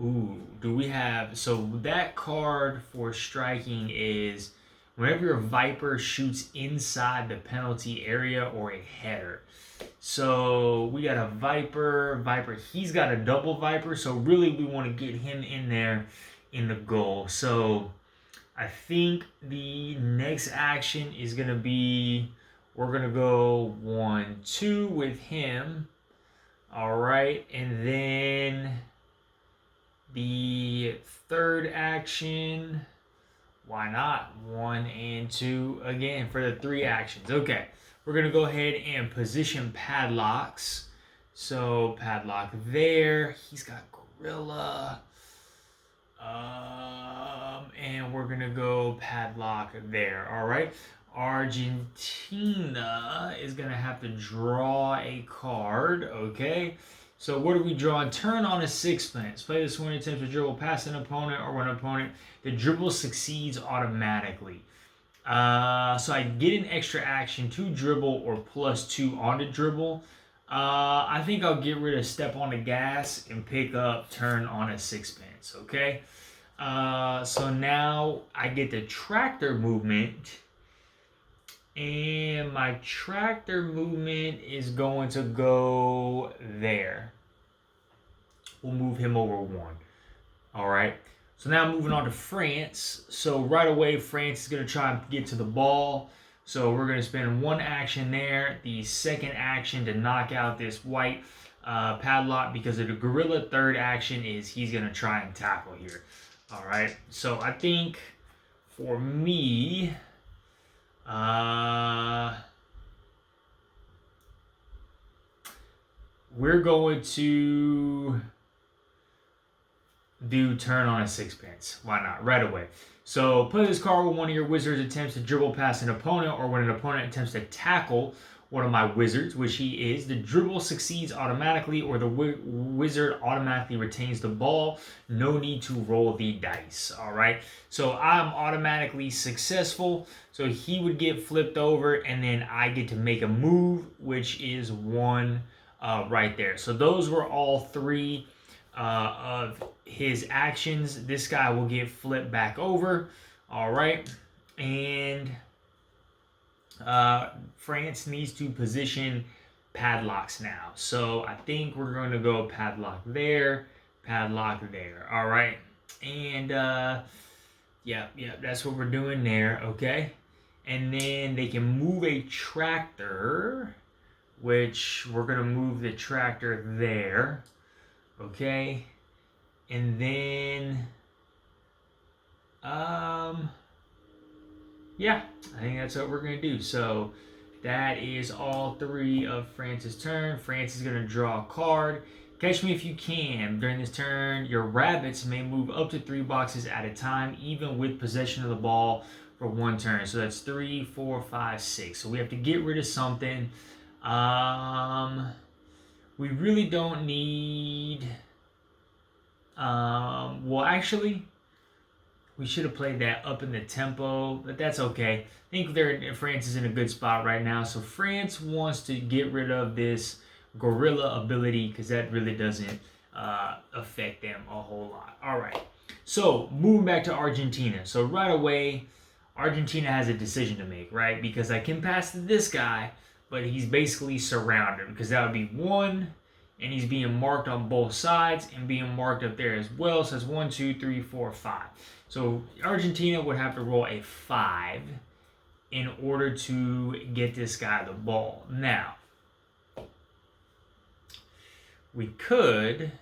Ooh, do we have... So that card for striking is whenever your Viper shoots inside the penalty area or a header. So we got a Viper. He's got a double Viper. So really we want to get him in there in the goal. So I think the next action is going to be... We're going to go 1, 2 with him. All right. And then the third action, why not? 1 and 2 again for the 3 actions. Okay. We're going to go ahead and position padlocks. So padlock there. He's got gorilla. And we're going to go padlock there. All right. Argentina is going to have to draw a card, okay? So what are we drawing? Turn on a sixpence. Play this when attempts to dribble past an opponent or when an opponent, the dribble succeeds automatically. So I get an extra action to dribble or +2 on the dribble. I think I'll get rid of step on the gas and pick up turn on a sixpence, okay? So now I get the tractor movement. And my tractor movement is going to go there. We'll move him over 1. All right. So now moving on to France. So right away, France is going to try and get to the ball. So we're going to spend one action there. The second action to knock out this white padlock because of the gorilla. Third action is he's going to try and tackle here. All right. So I think for me... we're going to do turn on a sixpence. Why not? Right away. So play this card when one of your wizards attempts to dribble past an opponent or when an opponent attempts to tackle one of my wizards, which he is. The dribble succeeds automatically or the wizard automatically retains the ball. No need to roll the dice. All right. So I'm automatically successful. So he would get flipped over and then I get to make a move, which is 1 right there. So those were all 3 of his actions. This guy will get flipped back over. All right. And... France needs to position padlocks now. So I think we're going to go padlock there, padlock there. All right. And yeah, that's what we're doing there. Okay. And then they can move a tractor, which we're going to move the tractor there. Okay. And then, yeah, I think that's what we're going to do. So that is all 3 of France's turn. France is going to draw a card. Catch me if you can. During this turn, your rabbits may move up to 3 boxes at a time, even with possession of the ball for 1 turn. So that's 3, 4, 5, 6. So we have to get rid of something. We really don't need... well, actually... We should have played that up in the tempo, but that's okay. I think France is in a good spot right now. So France wants to get rid of this gorilla ability because that really doesn't affect them a whole lot. All right. So moving back to Argentina. So right away, Argentina has a decision to make, right? Because I can pass to this guy, but he's basically surrounded because that would be 1. And he's being marked on both sides and being marked up there as well. So it's 1, 2, 3, 4, 5. So Argentina would have to roll a 5 in order to get this guy the ball. Now, we could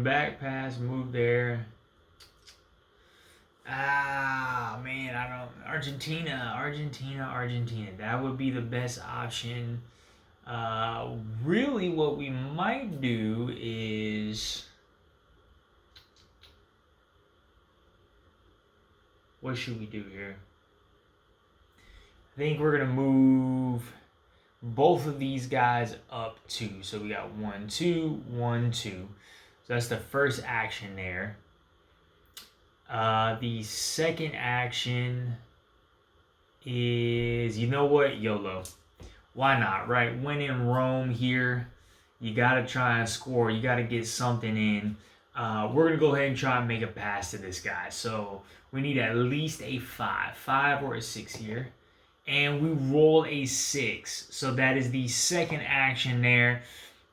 back pass, move there. Ah, man, I don't. Argentina. That would be the best option. Really, what we might do is. What should we do here? I think we're going to move both of these guys up 2. So we got 1, 2, 1, 2. So that's the first action there. The second action is, you know what? YOLO. Why not, right? When in Rome here, you got to try and score. You got to get something in. We're going to go ahead and try and make a pass to this guy. So we need at least a 5 or a 6 here. And we roll a 6. So that is the second action there.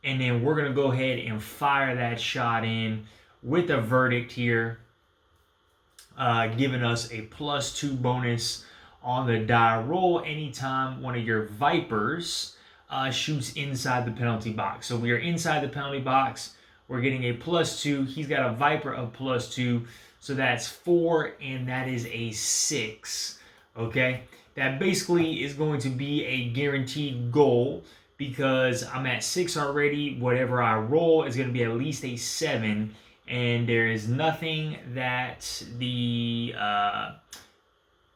And then we're going to go ahead and fire that shot in with a verdict here, giving us a +2 bonus on the die roll anytime one of your Vipers shoots inside the penalty box. So we are inside the penalty box. We're getting a +2. He's got a Viper of +2. So that's 4, and that is a 6. Okay? That basically is going to be a guaranteed goal because I'm at 6 already. Whatever I roll is going to be at least a 7. And there is nothing that the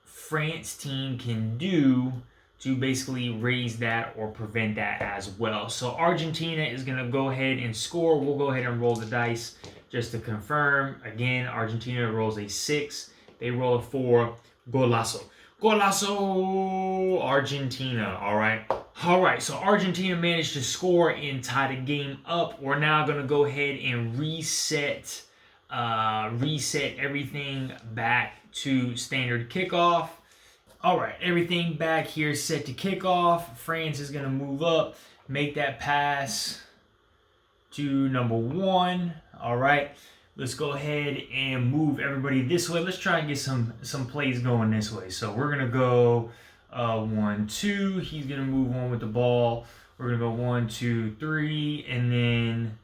France team can do to basically raise that or prevent that as well. So Argentina is going to go ahead and score. We'll go ahead and roll the dice just to confirm. Again, Argentina rolls a 6. They roll a 4. Golazo. Golazo! Argentina, all right? All right, so Argentina managed to score and tie the game up. We're now going to go ahead and reset everything back to standard kickoff. All right, everything back here set to kickoff. France is going to move up, make that pass to number 1. All right, let's go ahead and move everybody this way. Let's try and get some plays going this way. So we're going to go 1, 2. He's going to move on with the ball. We're going to go 1, 2, 3, and then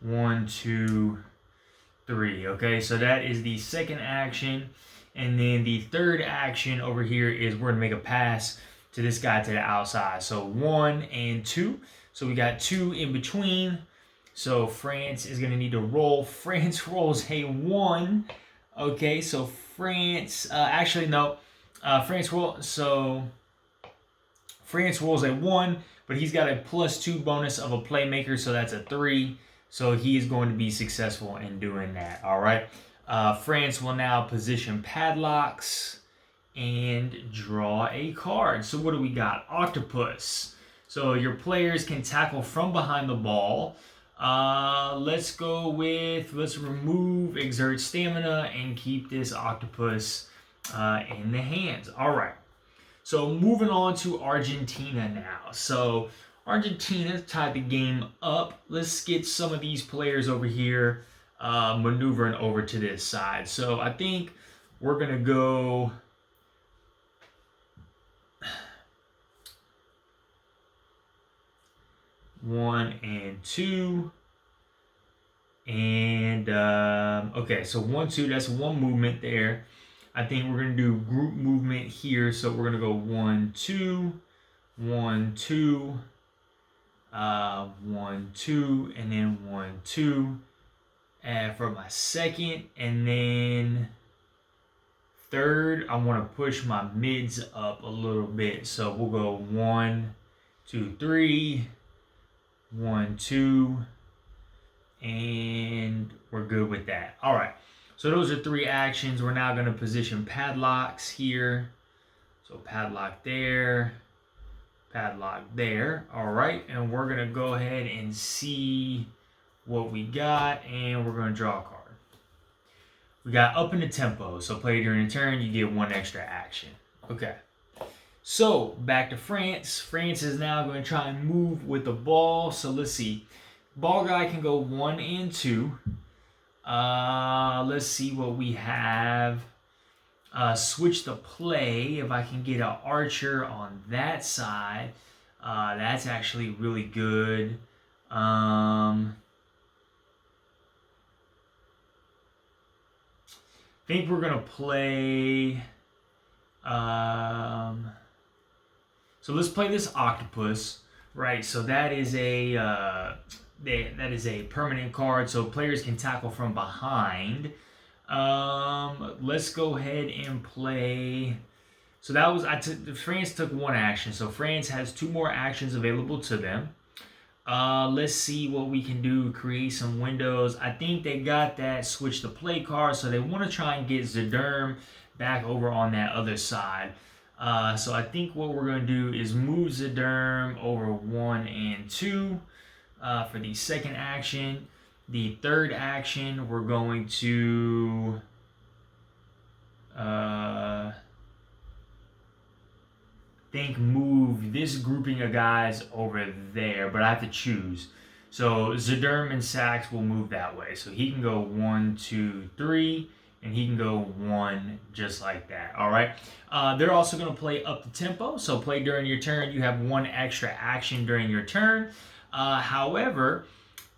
1, 2, 3. Okay, so that is the second action. And then the third action over here is we're going to make a pass to this guy to the outside. So 1 and 2. So we got 2 in between. So France is going to need to roll. France rolls a 1. Okay, so France, France rolls a 1, but he's got a +2 bonus of a playmaker, so that's a 3. So he is going to be successful in doing that, all right? France will now position padlocks and draw a card. So what do we got? Octopus. So your players can tackle from behind the ball. Let's remove exert stamina and keep this octopus in the hands. All right. So moving on to Argentina now. So Argentina tied the game up. Let's get some of these players over here maneuvering over to this side. So I think we're going to go 1 and 2. And, okay, so 1, 2, that's one movement there. I think we're going to do group movement here. So we're going to go 1, 2, 1, 2, 1, 2, and then 1, 2. And for my second, and then third, I want to push my mids up a little bit. So we'll go 1, 2, 3, 1, 2, and we're good with that. All right. So those are 3 actions. We're now going to position padlocks here. So padlock there, padlock there. All right. And we're going to go ahead and see what we got, and we're going to draw a card. We got up in the tempo. So play during a turn, you get 1 extra action. Okay. So back to France. France is now going to try and move with the ball. So let's see. Ball guy can go 1 and 2. Let's see what we have. Switch the play. If I can get an archer on that side, that's actually really good. I think we're gonna play. So let's play this octopus, right? So that is a permanent card, so players can tackle from behind. Let's go ahead and play. So that was France took 1 action, so France has 2 more actions available to them. Let's see what we can do. Create some windows. I think they got that switch the play card, so they want to try and get Zederm back over on that other side. So I think what we're going to do is move Zederm over 1 and 2 for the second action. The third action, we're going to move this grouping of guys over there, but I have to choose. So Zederm and Sachs will move that way. So he can go 1, 2, 3, and he can go 1 just like that. All right. They're also going to play up the tempo. So play during your turn. You have 1 extra action during your turn. However,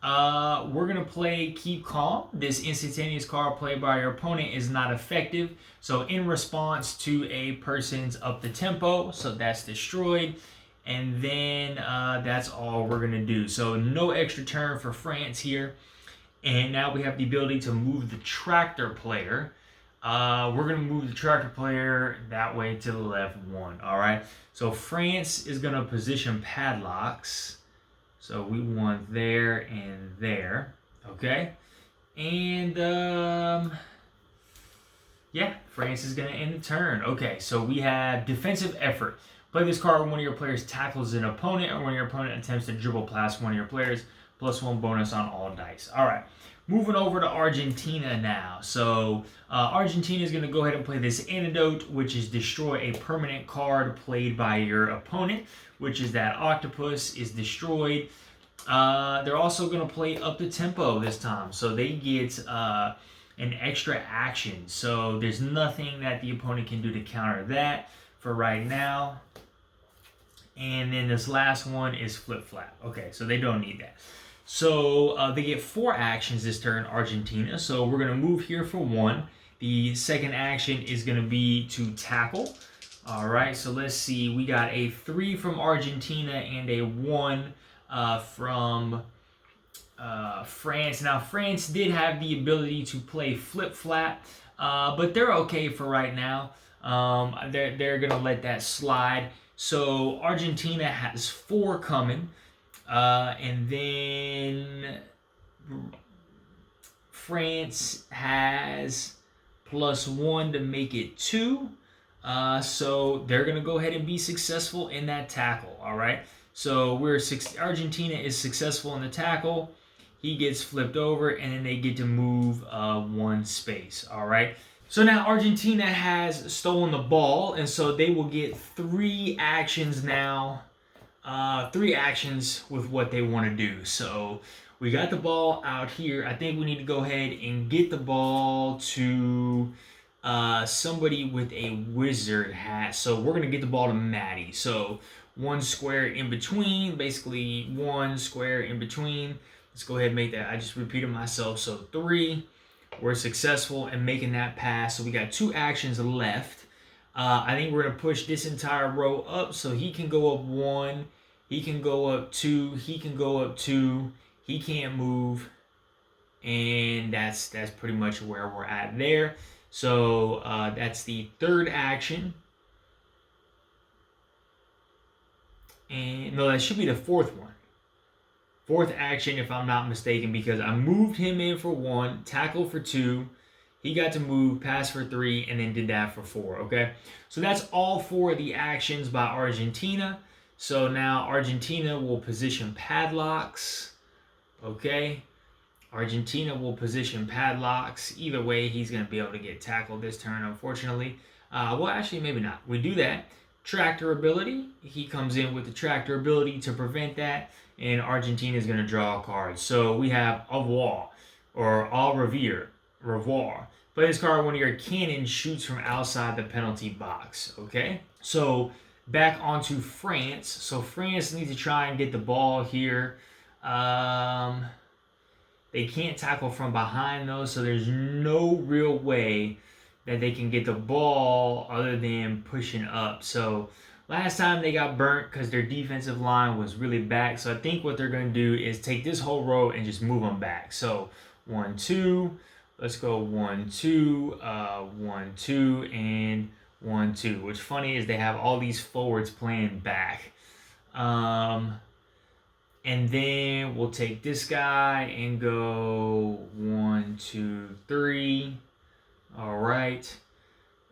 we're going to play Keep Calm. This instantaneous card played by your opponent is not effective. So in response to a person's up the tempo, so that's destroyed. And then that's all we're going to do. So no extra turn for France here. And now we have the ability to move the tractor player. We're going to move the tractor player that way to the left 1. All right. So France is going to position padlocks. So we want there and there. Okay. And yeah, France is going to end the turn. Okay. So we have defensive effort. Play this card when one of your players tackles an opponent, or when your opponent attempts to dribble past one of your players. +1 bonus on all dice. All right, moving over to Argentina now. So Argentina is going to go ahead and play this antidote, which is destroy a permanent card played by your opponent, which is that octopus is destroyed. They're also going to play up the tempo this time, so they get an extra action. So there's nothing that the opponent can do to counter that for right now. And then this last one is flip-flap. Okay, so they don't need that. So they get 4 actions this turn, Argentina. So we're going to move here for 1. The second action is going to be to tackle. All right, so let's see. We got a 3 from Argentina and a 1 from France. Now, France did have the ability to play flip-flap, but they're okay for right now. They're going to let that slide. So Argentina has 4 coming, and then France has +1 to make it 2. So they're going to go ahead and be successful in that tackle, all right? So Argentina is successful in the tackle. He gets flipped over, and then they get to move 1 space, all right? So now Argentina has stolen the ball, and so they will get 3 actions now. 3 actions with what they want to do. So we got the ball out here. I think we need to go ahead and get the ball to somebody with a wizard hat. So we're going to get the ball to Maddie. So 1 square in between, basically 1 square in between. Let's go ahead and make that. I just repeated myself. So 3. We're successful in making that pass. So we got 2 actions left. I think we're going to push this entire row up. So he can go up 1. He can go up 2. He can go up 2. He can't move. And that's pretty much where we're at there. So that's the 3rd action. And no, that should be the 4th one. 4th action, if I'm not mistaken, because I moved him in for 1, tackle for 2, he got to move, pass for 3, and then did that for 4, okay? So that's all 4 of the actions by Argentina. So now Argentina will position padlocks, okay? Argentina will position padlocks. Either way, he's going to be able to get tackled this turn, unfortunately. Well, actually, maybe not. We do that. tractor ability. He comes in with the tractor ability to prevent that, and Argentina is going to draw a card. So we have Avoir, or Au Revoir. Play this card when your cannon shoots from outside the penalty box. Okay? So back onto France. So France needs to try and get the ball here. They can't tackle from behind though, so there's no real way that they can get the ball other than pushing up. So last time they got burnt because their defensive line was really back. So I think what they're going to do is take this whole row and just move them back. So 1, 2. Let's go 1, 2, 1, 2, and 1, 2. What's funny is they have all these forwards playing back. And then we'll take this guy and go 1, 2, 3. All right.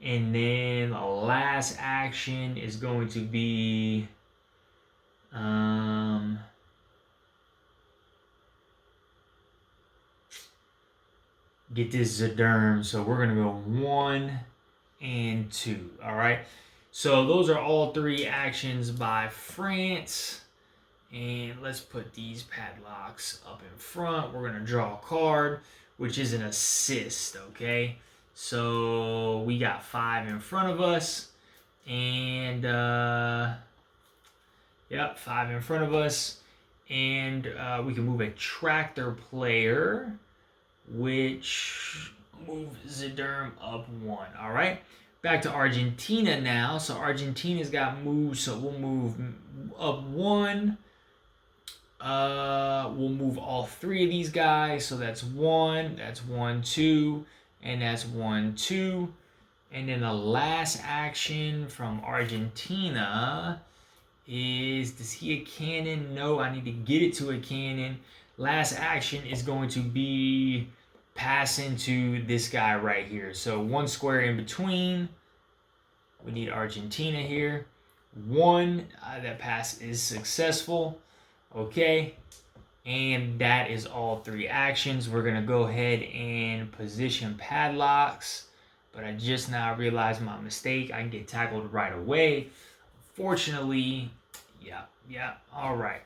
And then the last action is going to be get this Zaderm. So we're going to go 1 and 2. All right. So those are all 3 actions by France. And let's put these padlocks up in front. We're going to draw a card, which is an assist, okay? So we got 5 in front of us. And, yep, 5 in front of us. And we can move a tractor player, which moves Zaderm up 1, all right? Back to Argentina now. So Argentina's got moves, so we'll move up 1. We'll move all 3 of these guys. So that's 1, that's 1, 2, and that's 1, 2. And then the last action from Argentina is, does he a cannon? No, I need to get it to a cannon. Last action is going to be pass into this guy right here. So 1 square in between. We need Argentina here. 1, that pass is successful. Okay, and that is all 3 actions. We're going to go ahead and position padlocks, but I just now realized my mistake. I can get tackled right away. Fortunately, yeah, all right.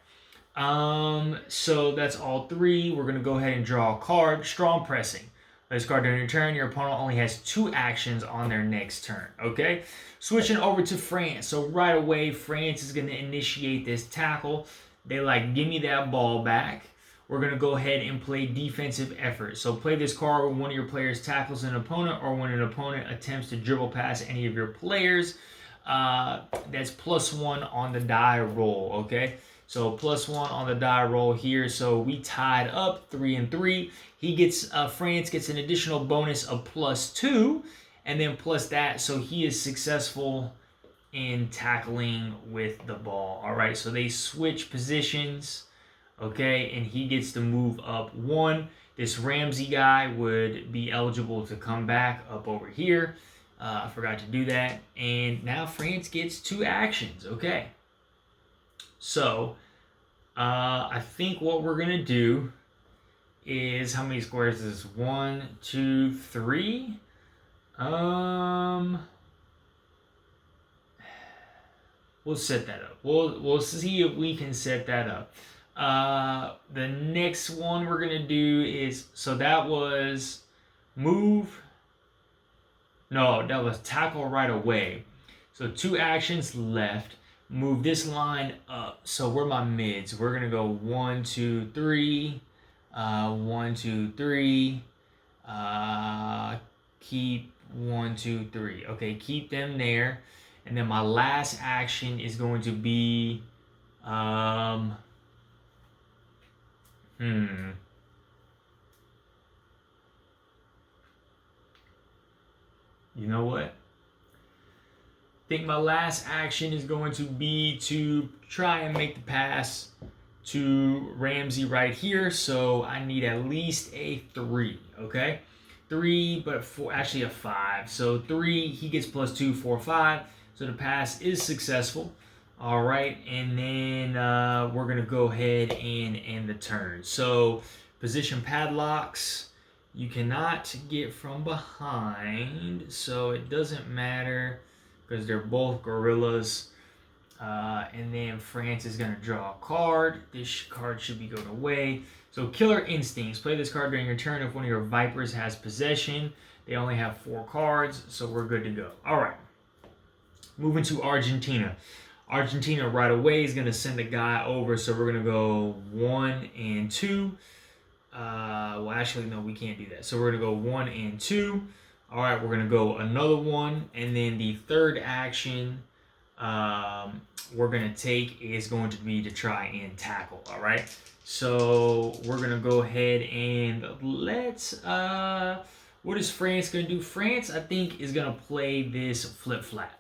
So that's all 3. We're going to go ahead and draw a card. Strong pressing. This card during your turn, your opponent only has 2 actions on their next turn, okay? Switching over to France. So right away, France is going to initiate this tackle. They like, give me that ball back. We're going to go ahead and play defensive effort. So play this card when one of your players tackles an opponent or when an opponent attempts to dribble past any of your players. That's +1 on the die roll, okay? So +1 on the die roll here. So we tied up 3 and 3. He gets, France gets an additional bonus of +2 and then plus that. So he is successful in tackling with the ball. All right, so they switch positions, okay, and he gets to move up 1. This Ramsey guy would be eligible to come back up over here. I forgot to do that. And now France gets 2 actions, okay. So I think what we're going to do is, how many squares is this? 1, 2, 3. We'll set that up. We'll see if we can set that up. The next one we're going to do is, so that was move. No, that was tackle right away. So 2 actions left. Move this line up. So where are my mids? We're going to go 1, 2, 3. 1, 2, 3. Keep 1, 2, 3. Okay, keep them there. And then my last action is going to be, You know what? I think my last action is going to be to try and make the pass to Ramsey right here. So I need at least a 3, okay? 3, but 4, actually a 5. So 3, he gets +2, 4, 5. So the pass is successful. All right, and then we're going to go ahead and end the turn. So position padlocks. You cannot get from behind, so it doesn't matter because they're both gorillas. And then France is going to draw a card. This card should be going away. So Killer Instincts. Play this card during your turn if one of your Vipers has possession. They only have 4 cards, so we're good to go. All right. Moving to Argentina. Argentina right away is going to send a guy over, so we're going to go 1 and 2. Well, actually, no, we can't do that. So we're going to go 1 and 2. All right, we're going to go another one. And then the third action we're going to take is going to be to try and tackle. All right. So we're going to go ahead and let's... what is France going to do? France, I think, is going to play this flip-flap.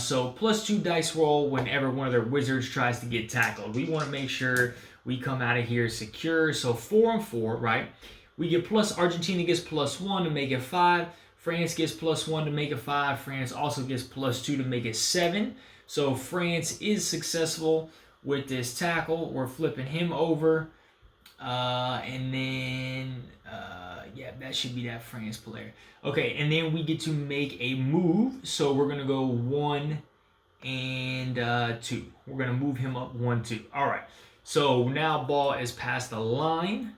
So +2 dice roll whenever one of their wizards tries to get tackled. We want to make sure we come out of here secure. So 4 and 4, right? We get plus, Argentina gets +1 to make it 5. France gets +1 to make it 5. France also gets +2 to make it 7. So France is successful with this tackle. We're flipping him over. And then, yeah, that should be that France player. Okay, and then we get to make a move. So we're going to go 1 and 2. We're going to move him up 1, 2. All right, so now ball is past the line.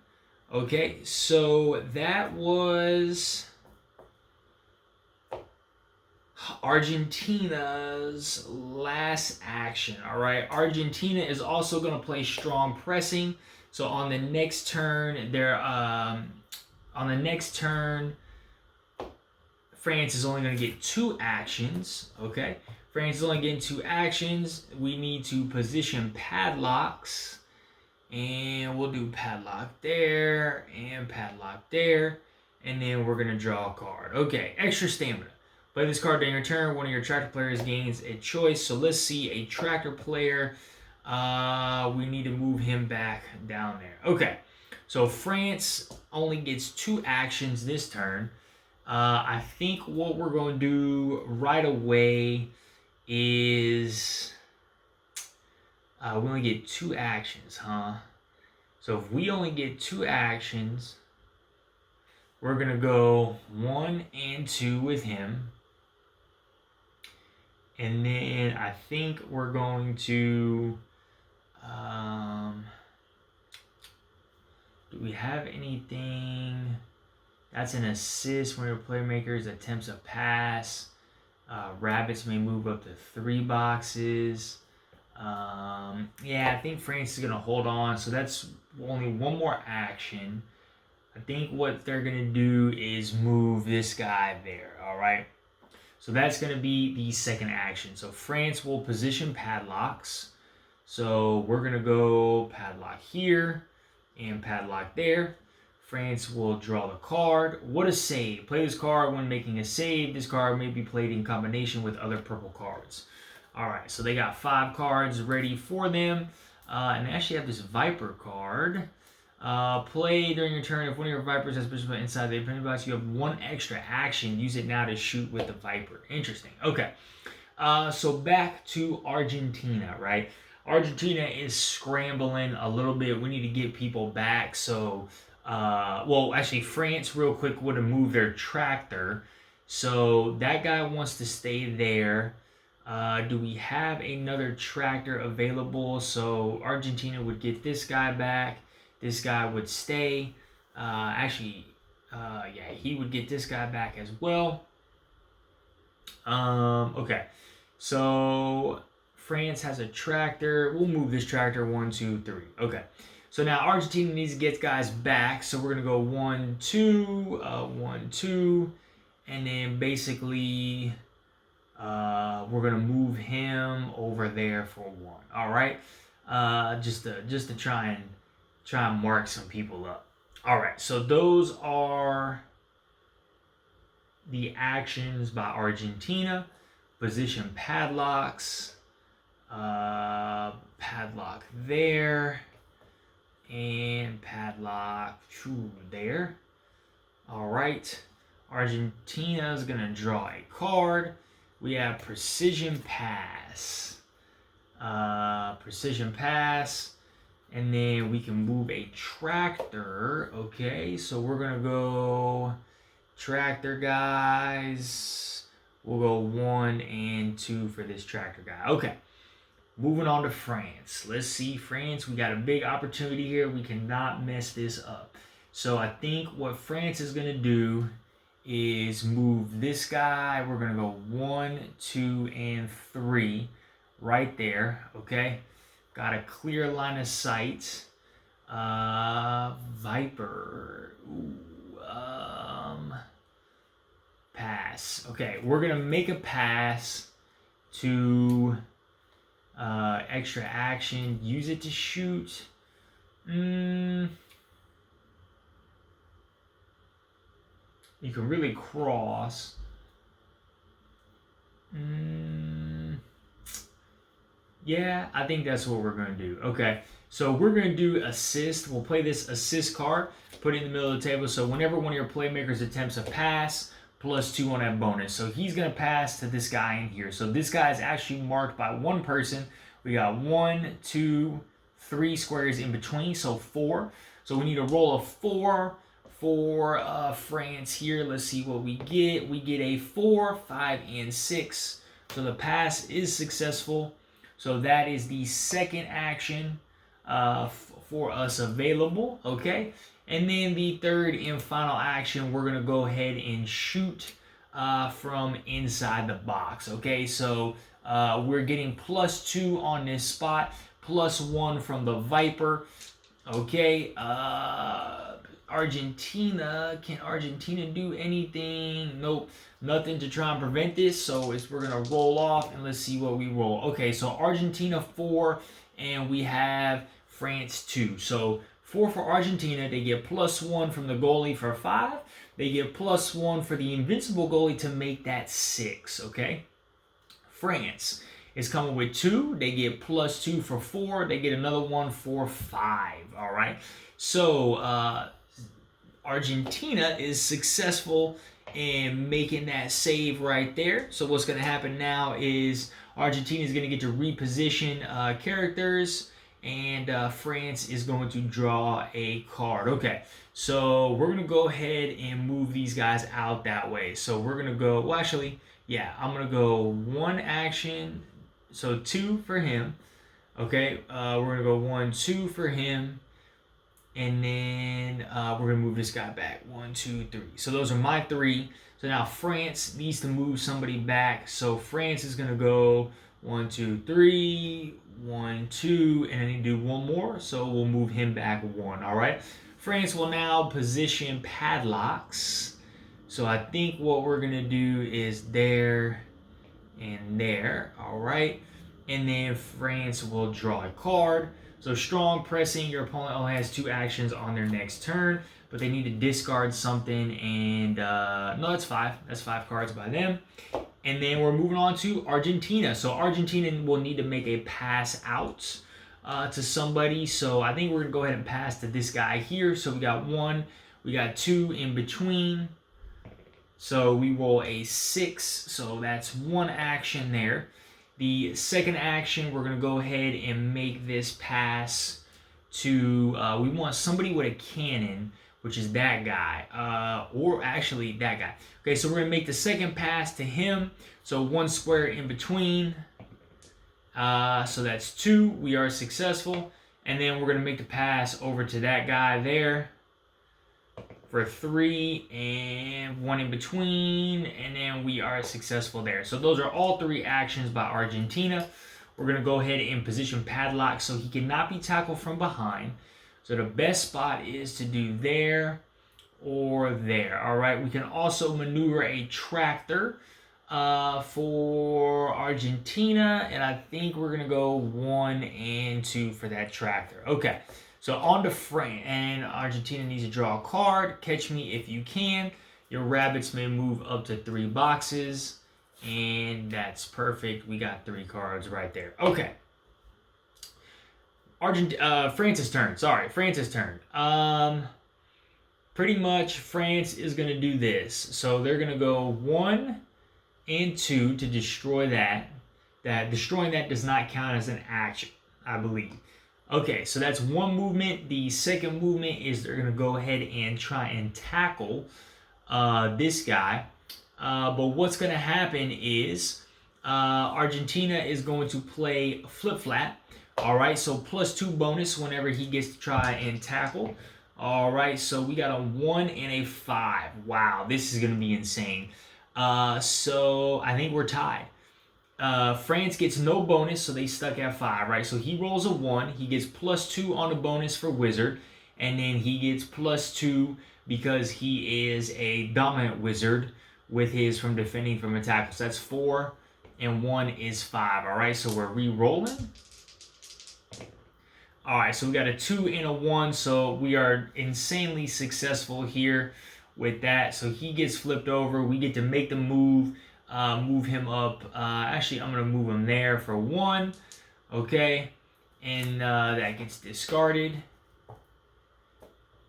Okay, so that was Argentina's last action. All right, Argentina is also going to play strong pressing. So on the next turn, France is only going to get 2 actions. Okay, France is only getting 2 actions. We need to position padlocks, and we'll do padlock there and padlock there, and then we're going to draw a card. Okay, extra stamina. Play this card during your turn. One of your tractor players gains a choice. So let's see a tractor player. We need to move him back down there. Okay, so France only gets 2 actions this turn. I think what we're going to do right away is we only get 2 actions, huh? So if we only get 2 actions, we're going to go 1 and 2 with him. And then I think we're going to... do we have anything? That's an assist when your playmakers attempts a pass. Rabbits may move up to 3 boxes. Yeah, I think France is going to hold on. So that's only 1 more action. I think what they're going to do is move this guy there. All right. So that's going to be the second action. So France will position padlocks. So we're going to go padlock here and padlock there. France will draw the card. What a save. Play this card when making a save. This card may be played in combination with other purple cards. All right, so they got 5 cards ready for them. And they actually have this Viper card. Play during your turn. If one of your Vipers has position inside the opponent box, you have 1 extra action. Use it now to shoot with the Viper. Interesting. Okay. So back to Argentina, right? Argentina is scrambling a little bit. We need to get people back. So, well, actually, France real quick would have moved their tractor. So that guy wants to stay there. Do we have another tractor available? So Argentina would get this guy back. This guy would stay. Yeah, he would get this guy back as well. Okay. So France has a tractor. We'll move this tractor 1, 2, 3. Okay. So now Argentina needs to get guys back. So we're going to go 1, 2, 1, 2. And then basically we're going to move him over there for 1. All right. Just to try and mark some people up. All right. So those are the actions by Argentina. Position padlocks. Padlock there. And padlock there. All right. Argentina is going to draw a card. We have Precision Pass. Precision Pass. And then we can move a tractor. Okay, so we're going to go tractor, guys. we'll go 1 and 2 for this tractor guy. Okay. Moving on to France. Let's see, France, we got a big opportunity here. We cannot mess this up. So I think what France is going to do is move this guy. We're going to go 1, 2, and 3 right there. Okay. Got a clear line of sight. Viper. Pass. Okay. We're going to make a pass to... extra action, use it to shoot. You can really cross. Yeah, I think that's what we're going to do. Okay, so we're going to do assist. We'll play this assist card, put it in the middle of the table. So whenever one of your playmakers attempts a pass, +2 on that bonus. So he's going to pass to this guy in here. So this guy is actually marked by one person. We got 1, 2, 3 squares in between, so 4. So we need to roll a 4 for France here. Let's see what we get. We get a 4, 5, and 6. So the pass is successful. So that is the second action for us available. Okay. And then the third and final action, we're going to go ahead and shoot from inside the box. Okay, so we're getting +2 on this spot, +1 from the Viper. Okay, Argentina, can Argentina do anything? Nope, nothing to try and prevent this. So we're going to roll off and let's see what we roll. Okay, so Argentina 4 and we have France 2. So 4 for Argentina, they get +1 from the goalie for 5. They get +1 for the invincible goalie to make that 6, okay? France is coming with 2. They get +2 for 4. They get another 1 for 5, all right? So Argentina is successful in making that save right there. So what's going to happen now is Argentina is going to get to reposition characters, and France is going to draw a card. Okay, so we're going to go ahead and move these guys out that way. So we're going to go, well, actually, yeah, I'm going to go 1 action, so 2 for him. Okay, we're going to go 1, 2 for him. And then we're going to move this guy back. 1, 2, 3. So those are my 3. So now France needs to move somebody back. So France is going to go 1, 2, 3, 1, 2, and I need to do 1 more. So we'll move him back 1. All right. France will now position padlocks. So I think what we're going to do is there and there. All right. And then France will draw a card. So strong pressing, your opponent only has 2 actions on their next turn, but they need to discard something, and no, that's 5. That's 5 cards by them. And then we're moving on to Argentina. So Argentina will need to make a pass out to somebody. So I think we're going to go ahead and pass to this guy here. So we got 1, we got 2 in between. So we roll a 6, so that's 1 action there. The second action, we're going to go ahead and make this pass to, we want somebody with a cannon, which is that guy, or actually that guy. Okay, so we're going to make the second pass to him. So 1 square in between. So that's 2. We are successful. And then we're going to make the pass over to that guy there for 3 and 1 in between, and then we are successful there. So those are all 3 actions by Argentina. We're going to go ahead and position padlock so he cannot be tackled from behind. So the best spot is to do there or there. All right, we can also maneuver a tractor for Argentina, and I think we're going to go 1 and 2 for that tractor. Okay. So on to France, and Argentina needs to draw a card. Catch me if you can. Your rabbits may move up to 3 boxes, and that's perfect. We got 3 cards right there. Okay. France's turn. Sorry, France's turn. Pretty much France is going to do this. So they're going to go 1 and 2 to destroy that. Destroying that does not count as an action, I believe. Okay, so that's 1 movement. The second movement is they're going to go ahead and try and tackle this guy. But what's going to happen is Argentina is going to play flip flat. All right, so +2 bonus whenever he gets to try and tackle. All right, so we got a 1 and a 5. Wow, this is going to be insane. So I think we're tied. France gets no bonus, so they stuck at 5, right? So he rolls a 1. He gets +2 on the bonus for Wizard. And then he gets +2 because he is a dominant Wizard with his from defending from attack. So that's 4, and 1 is 5. All right, so we're re-rolling. All right, so we got a 2 and a 1, so we are insanely successful here with that. So he gets flipped over. We get to make the move, move him up. Actually, I'm going to move him there for 1. Okay, and that gets discarded.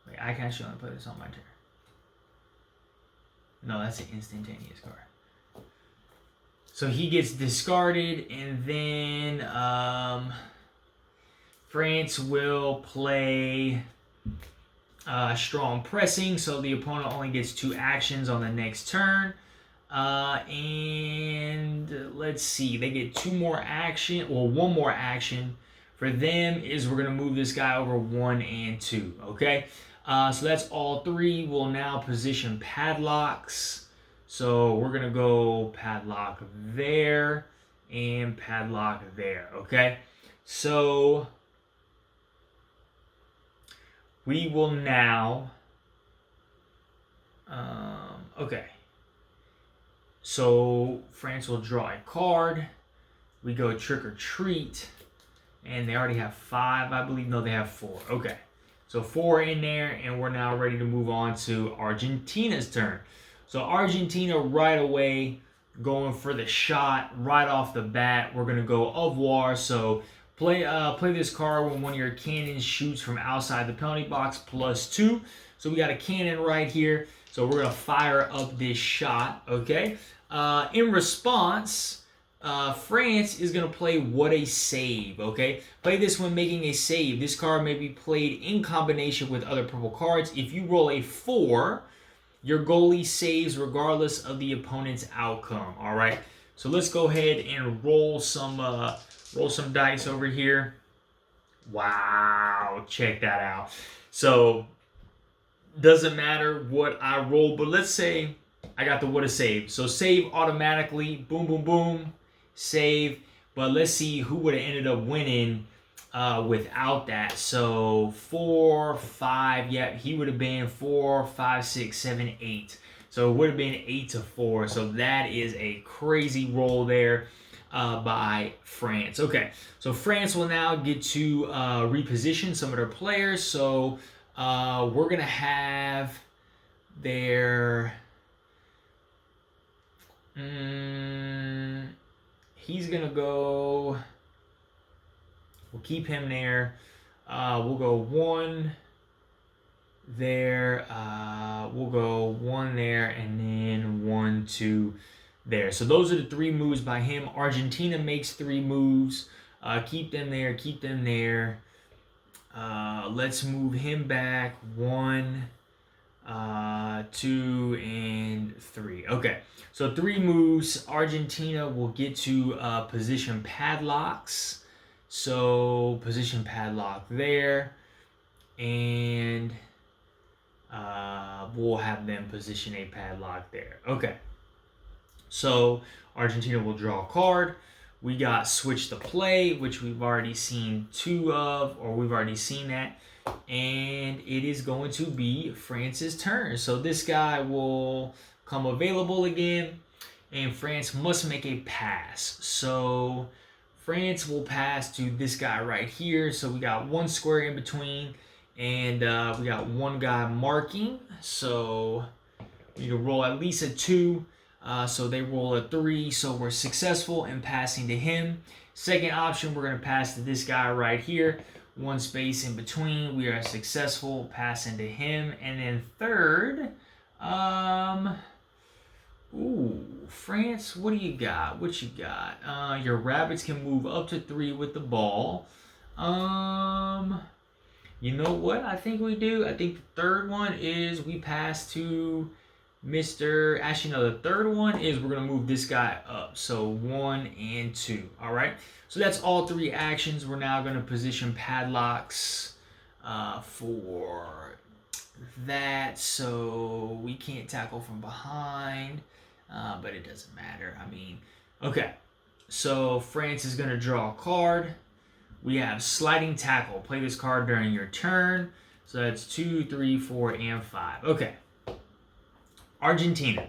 Wait, I can actually only put this on my turn. No, that's an instantaneous card. So he gets discarded, and then France will play strong pressing, so the opponent only gets 2 actions on the next turn. And let's see, they get 2 more action, or 1 more action. For them is we're going to move this guy over 1 and 2, okay? So that's all 3. We'll now position padlocks. So we're going to go padlock there and padlock there, okay? So we will now, okay. So France will draw a card. We go trick or treat. And they already have 5, I believe. No, they have 4. Okay. So 4 in there, and we're now ready to move on to Argentina's turn. So Argentina right away going for the shot right off the bat. We're going to go au revoir. So play this card when one of your cannons shoots from outside the penalty box +2. So we got a cannon right here. So we're going to fire up this shot, okay? In response, France is going to play What a Save, okay? Play this when making a save. This card may be played in combination with other purple cards. If you roll a 4, your goalie saves regardless of the opponent's outcome, all right? So let's go ahead and roll some dice over here. Wow, check that out. So doesn't matter what I roll, but let's say I got the What a Save. So save automatically, boom, boom, boom, save. But let's see who would have ended up winning without that. So 4, 5, yeah, he would have been 4, 5, 6, 7, 8. So it would have been 8-4. So that is a crazy roll there by France. Okay, so France will now get to reposition some of their players. So we're going to have their... he's going to go... We'll keep him there. We'll go 1 there. We'll go 1 there, and then 1, 2 there. So those are the 3 moves by him. Argentina makes 3 moves. Keep them there. Keep them there. Let's move him back. 1, 2, and 3. Okay. So 3 moves. Argentina will get to position padlocks. So position padlock there, and we'll have them position a padlock there. Okay. So Argentina will draw a card. We got switch to play, which we've already seen 2 of, or we've already seen that. And it is going to be France's turn. So this guy will come available again, and France must make a pass. So France will pass to this guy right here. So we got 1 square in between, and we got 1 guy marking. So we need to roll at least a 2. So they roll a 3. So we're successful in passing to him. Second option, we're going to pass to this guy right here. 1 space in between. We are successful passing to him. And then third, France, what do you got? What you got? Your rabbits can move up to 3 with the ball. You know what I think we do? I think the third one is we pass to Actually, no, the third one is we're going to move this guy up. So 1 and 2. All right. So that's all 3 actions. We're now going to position padlocks for that. So we can't tackle from behind, but it doesn't matter. I mean, okay. So France is going to draw a card. We have sliding tackle. Play this card during your turn. So that's 2, 3, 4, and 5. Okay. Argentina.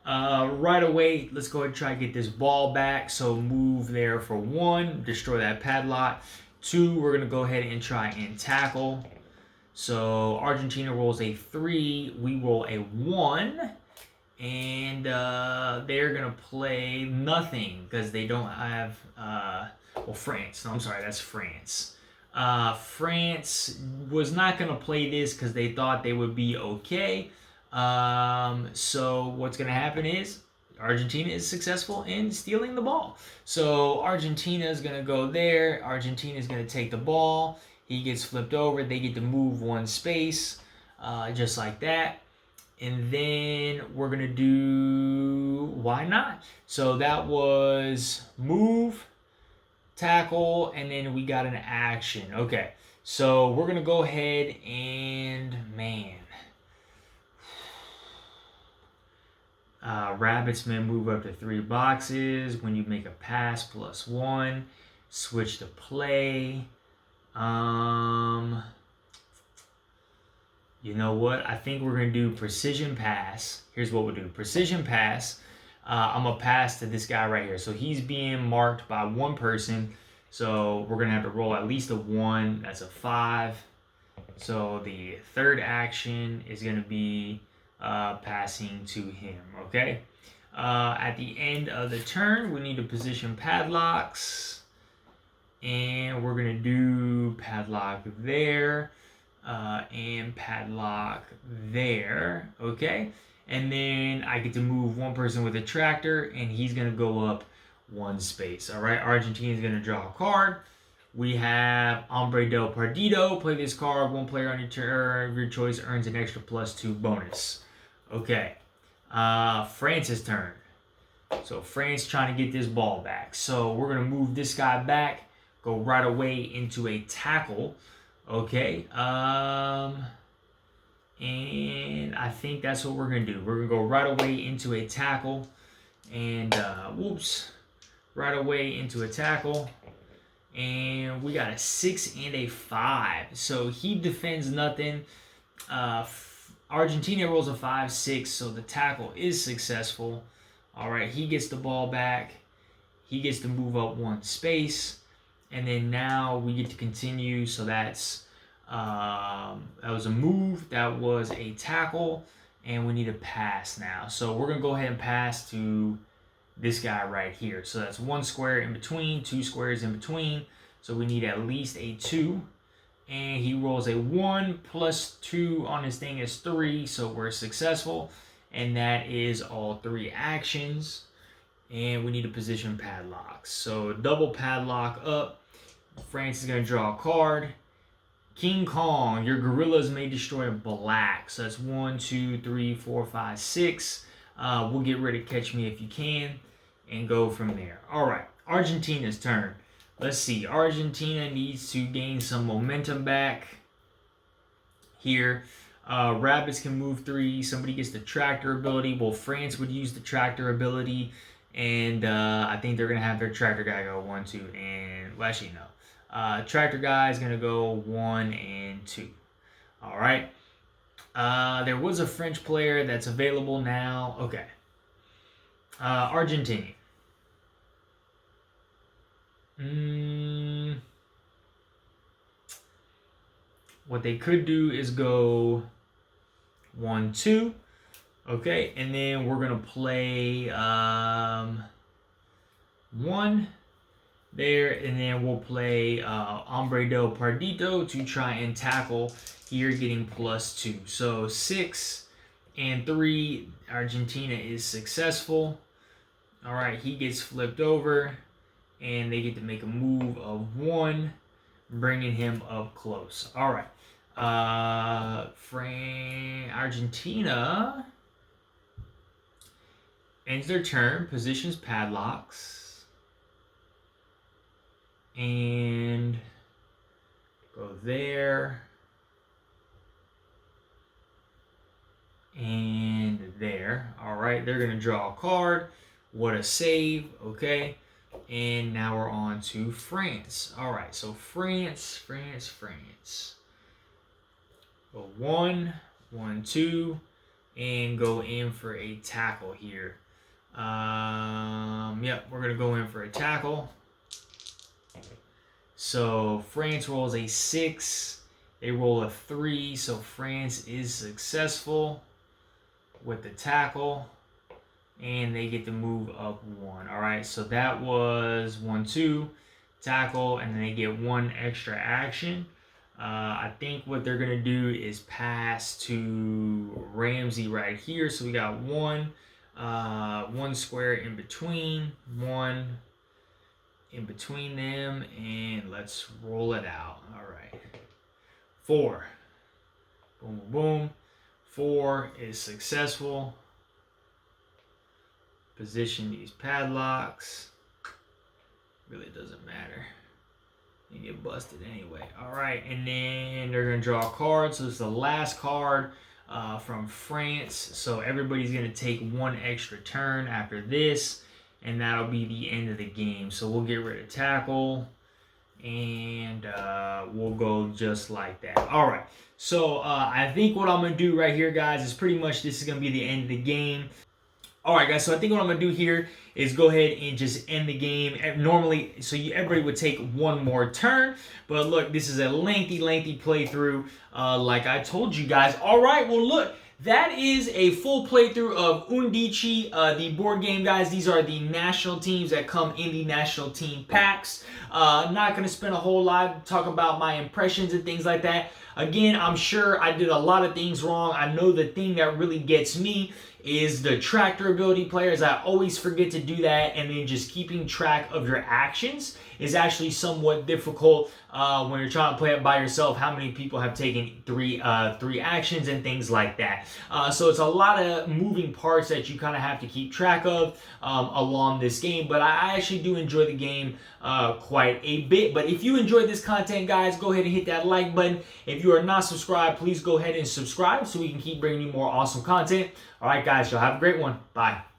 Right away, let's go ahead and try to get this ball back. So move there for 1, destroy that padlock. 2, we're going to go ahead and try and tackle. So Argentina rolls a 3, we roll a 1, and they're going to play nothing because they don't have, France. No, I'm sorry, that's France. France was not going to play this because they thought they would be okay. So what's going to happen is Argentina is successful in stealing the ball. So Argentina is going to go there. Argentina is going to take the ball. He gets flipped over. They get to move 1 space, just like that. And then we're going to do, why not? So that was move, tackle, and then we got an action. Okay, so we're going to go ahead and, man. Rabbits may move up to 3 boxes. When you make a pass, +1. Switch to play. You know what? I think we're going to do precision pass. Here's what we'll do. Precision pass. I'm going to pass to this guy right here. So he's being marked by 1 person. So we're going to have to roll at least a 1. That's a 5. So the third action is going to be passing to him, okay? At the end of the turn, we need to position padlocks, and we're going to do padlock there, and padlock there, okay? And then I get to move 1 person with a tractor, and he's going to go up 1 space, all right? Argentina is going to draw a card. We have Hombre del Partido. Play this card. 1 player on your turn of your choice earns an extra +2 bonus. Okay, France's turn. So France trying to get this ball back. So we're going to move this guy back, go right away into a tackle. Okay, and I think that's what we're going to do. We're going to go right away into a tackle. And, right away into a tackle. And we got a 6 and a 5. So he defends nothing. Argentina rolls a 5-6, so the tackle is successful. All right, he gets the ball back. He gets to move up 1 space. And then now we get to continue. So that's that was a move. That was a tackle. And we need a pass now. So we're going to go ahead and pass to this guy right here. So that's 1 square in between, 2 squares in between. So we need at least a 2. And he rolls a 1 + 2 on his thing is 3. So we're successful. And that is all 3 actions. And we need to position padlocks. So double padlock up. France is going to draw a card. King Kong, your gorillas may destroy black. So that's 1, 2, 3, 4, 5, 6. We'll get rid of Catch Me If You Can and go from there. All right, Argentina's turn. Let's see. Argentina needs to gain some momentum back here. Rabbits can move 3. Somebody gets the tractor ability. Well, France would use the tractor ability. And I think they're going to have their tractor guy go 1, 2, and... Well, actually, no. Tractor guy is going to go 1 and 2. All right. There was a French player that's available now. Okay. Argentina. What they could do is go 1, 2. Okay, and then we're going to play 1 there, and then we'll play Hombre del Partido to try and tackle here, getting +2. So 6 and 3, Argentina is successful. All right, he gets flipped over, and they get to make a move of 1, bringing him up close. All right, Argentina ends their turn, positions padlocks, and go there, and there. All right, they're gonna draw a card. What a save, okay. And now we're on to France. All right, so France. Go 1, 1, 2, and go in for a tackle here. Yep, we're gonna go in for a tackle. So France rolls a 6. They roll a 3, so France is successful with the tackle, and they get to move up 1. All right, so that was 1, 2, tackle, and then they get 1 extra action. I think what they're gonna do is pass to Ramsey right here. So we got 1 square in between, 1 in between them, and let's roll it out. All right, 4. Boom, boom, boom. 4 is successful. Position these padlocks. Really doesn't matter. You get busted anyway. All right, and then they're gonna draw a card. So it's the last card from France. So everybody's gonna take 1 extra turn after this, and that'll be the end of the game. So we'll get rid of tackle, and we'll go just like that. All right, so I think what I'm gonna do right here, guys, is pretty much this is gonna be the end of the game. All right, guys, so I think what I'm going to do here is go ahead and just end the game. Normally, so everybody would take 1 more turn, but look, this is a lengthy playthrough, like I told you guys. All right, well, look, that is a full playthrough of UND1C1, the board game, guys. These are the national teams that come in the national team packs. I'm not going to spend a whole lot talk about my impressions and things like that. Again, I'm sure I did a lot of things wrong. I know the thing that really gets me is the tractor ability players. I always forget to do that, and then just keeping track of your actions is actually somewhat difficult when you're trying to play it by yourself. How many people have taken three actions and things like that. So it's a lot of moving parts that you kind of have to keep track of along this game. But I actually do enjoy the game quite a bit. But if you enjoyed this content, guys, go ahead and hit that like button. If you are not subscribed, please go ahead and subscribe so we can keep bringing you more awesome content. All right, guys, y'all have a great one. Bye.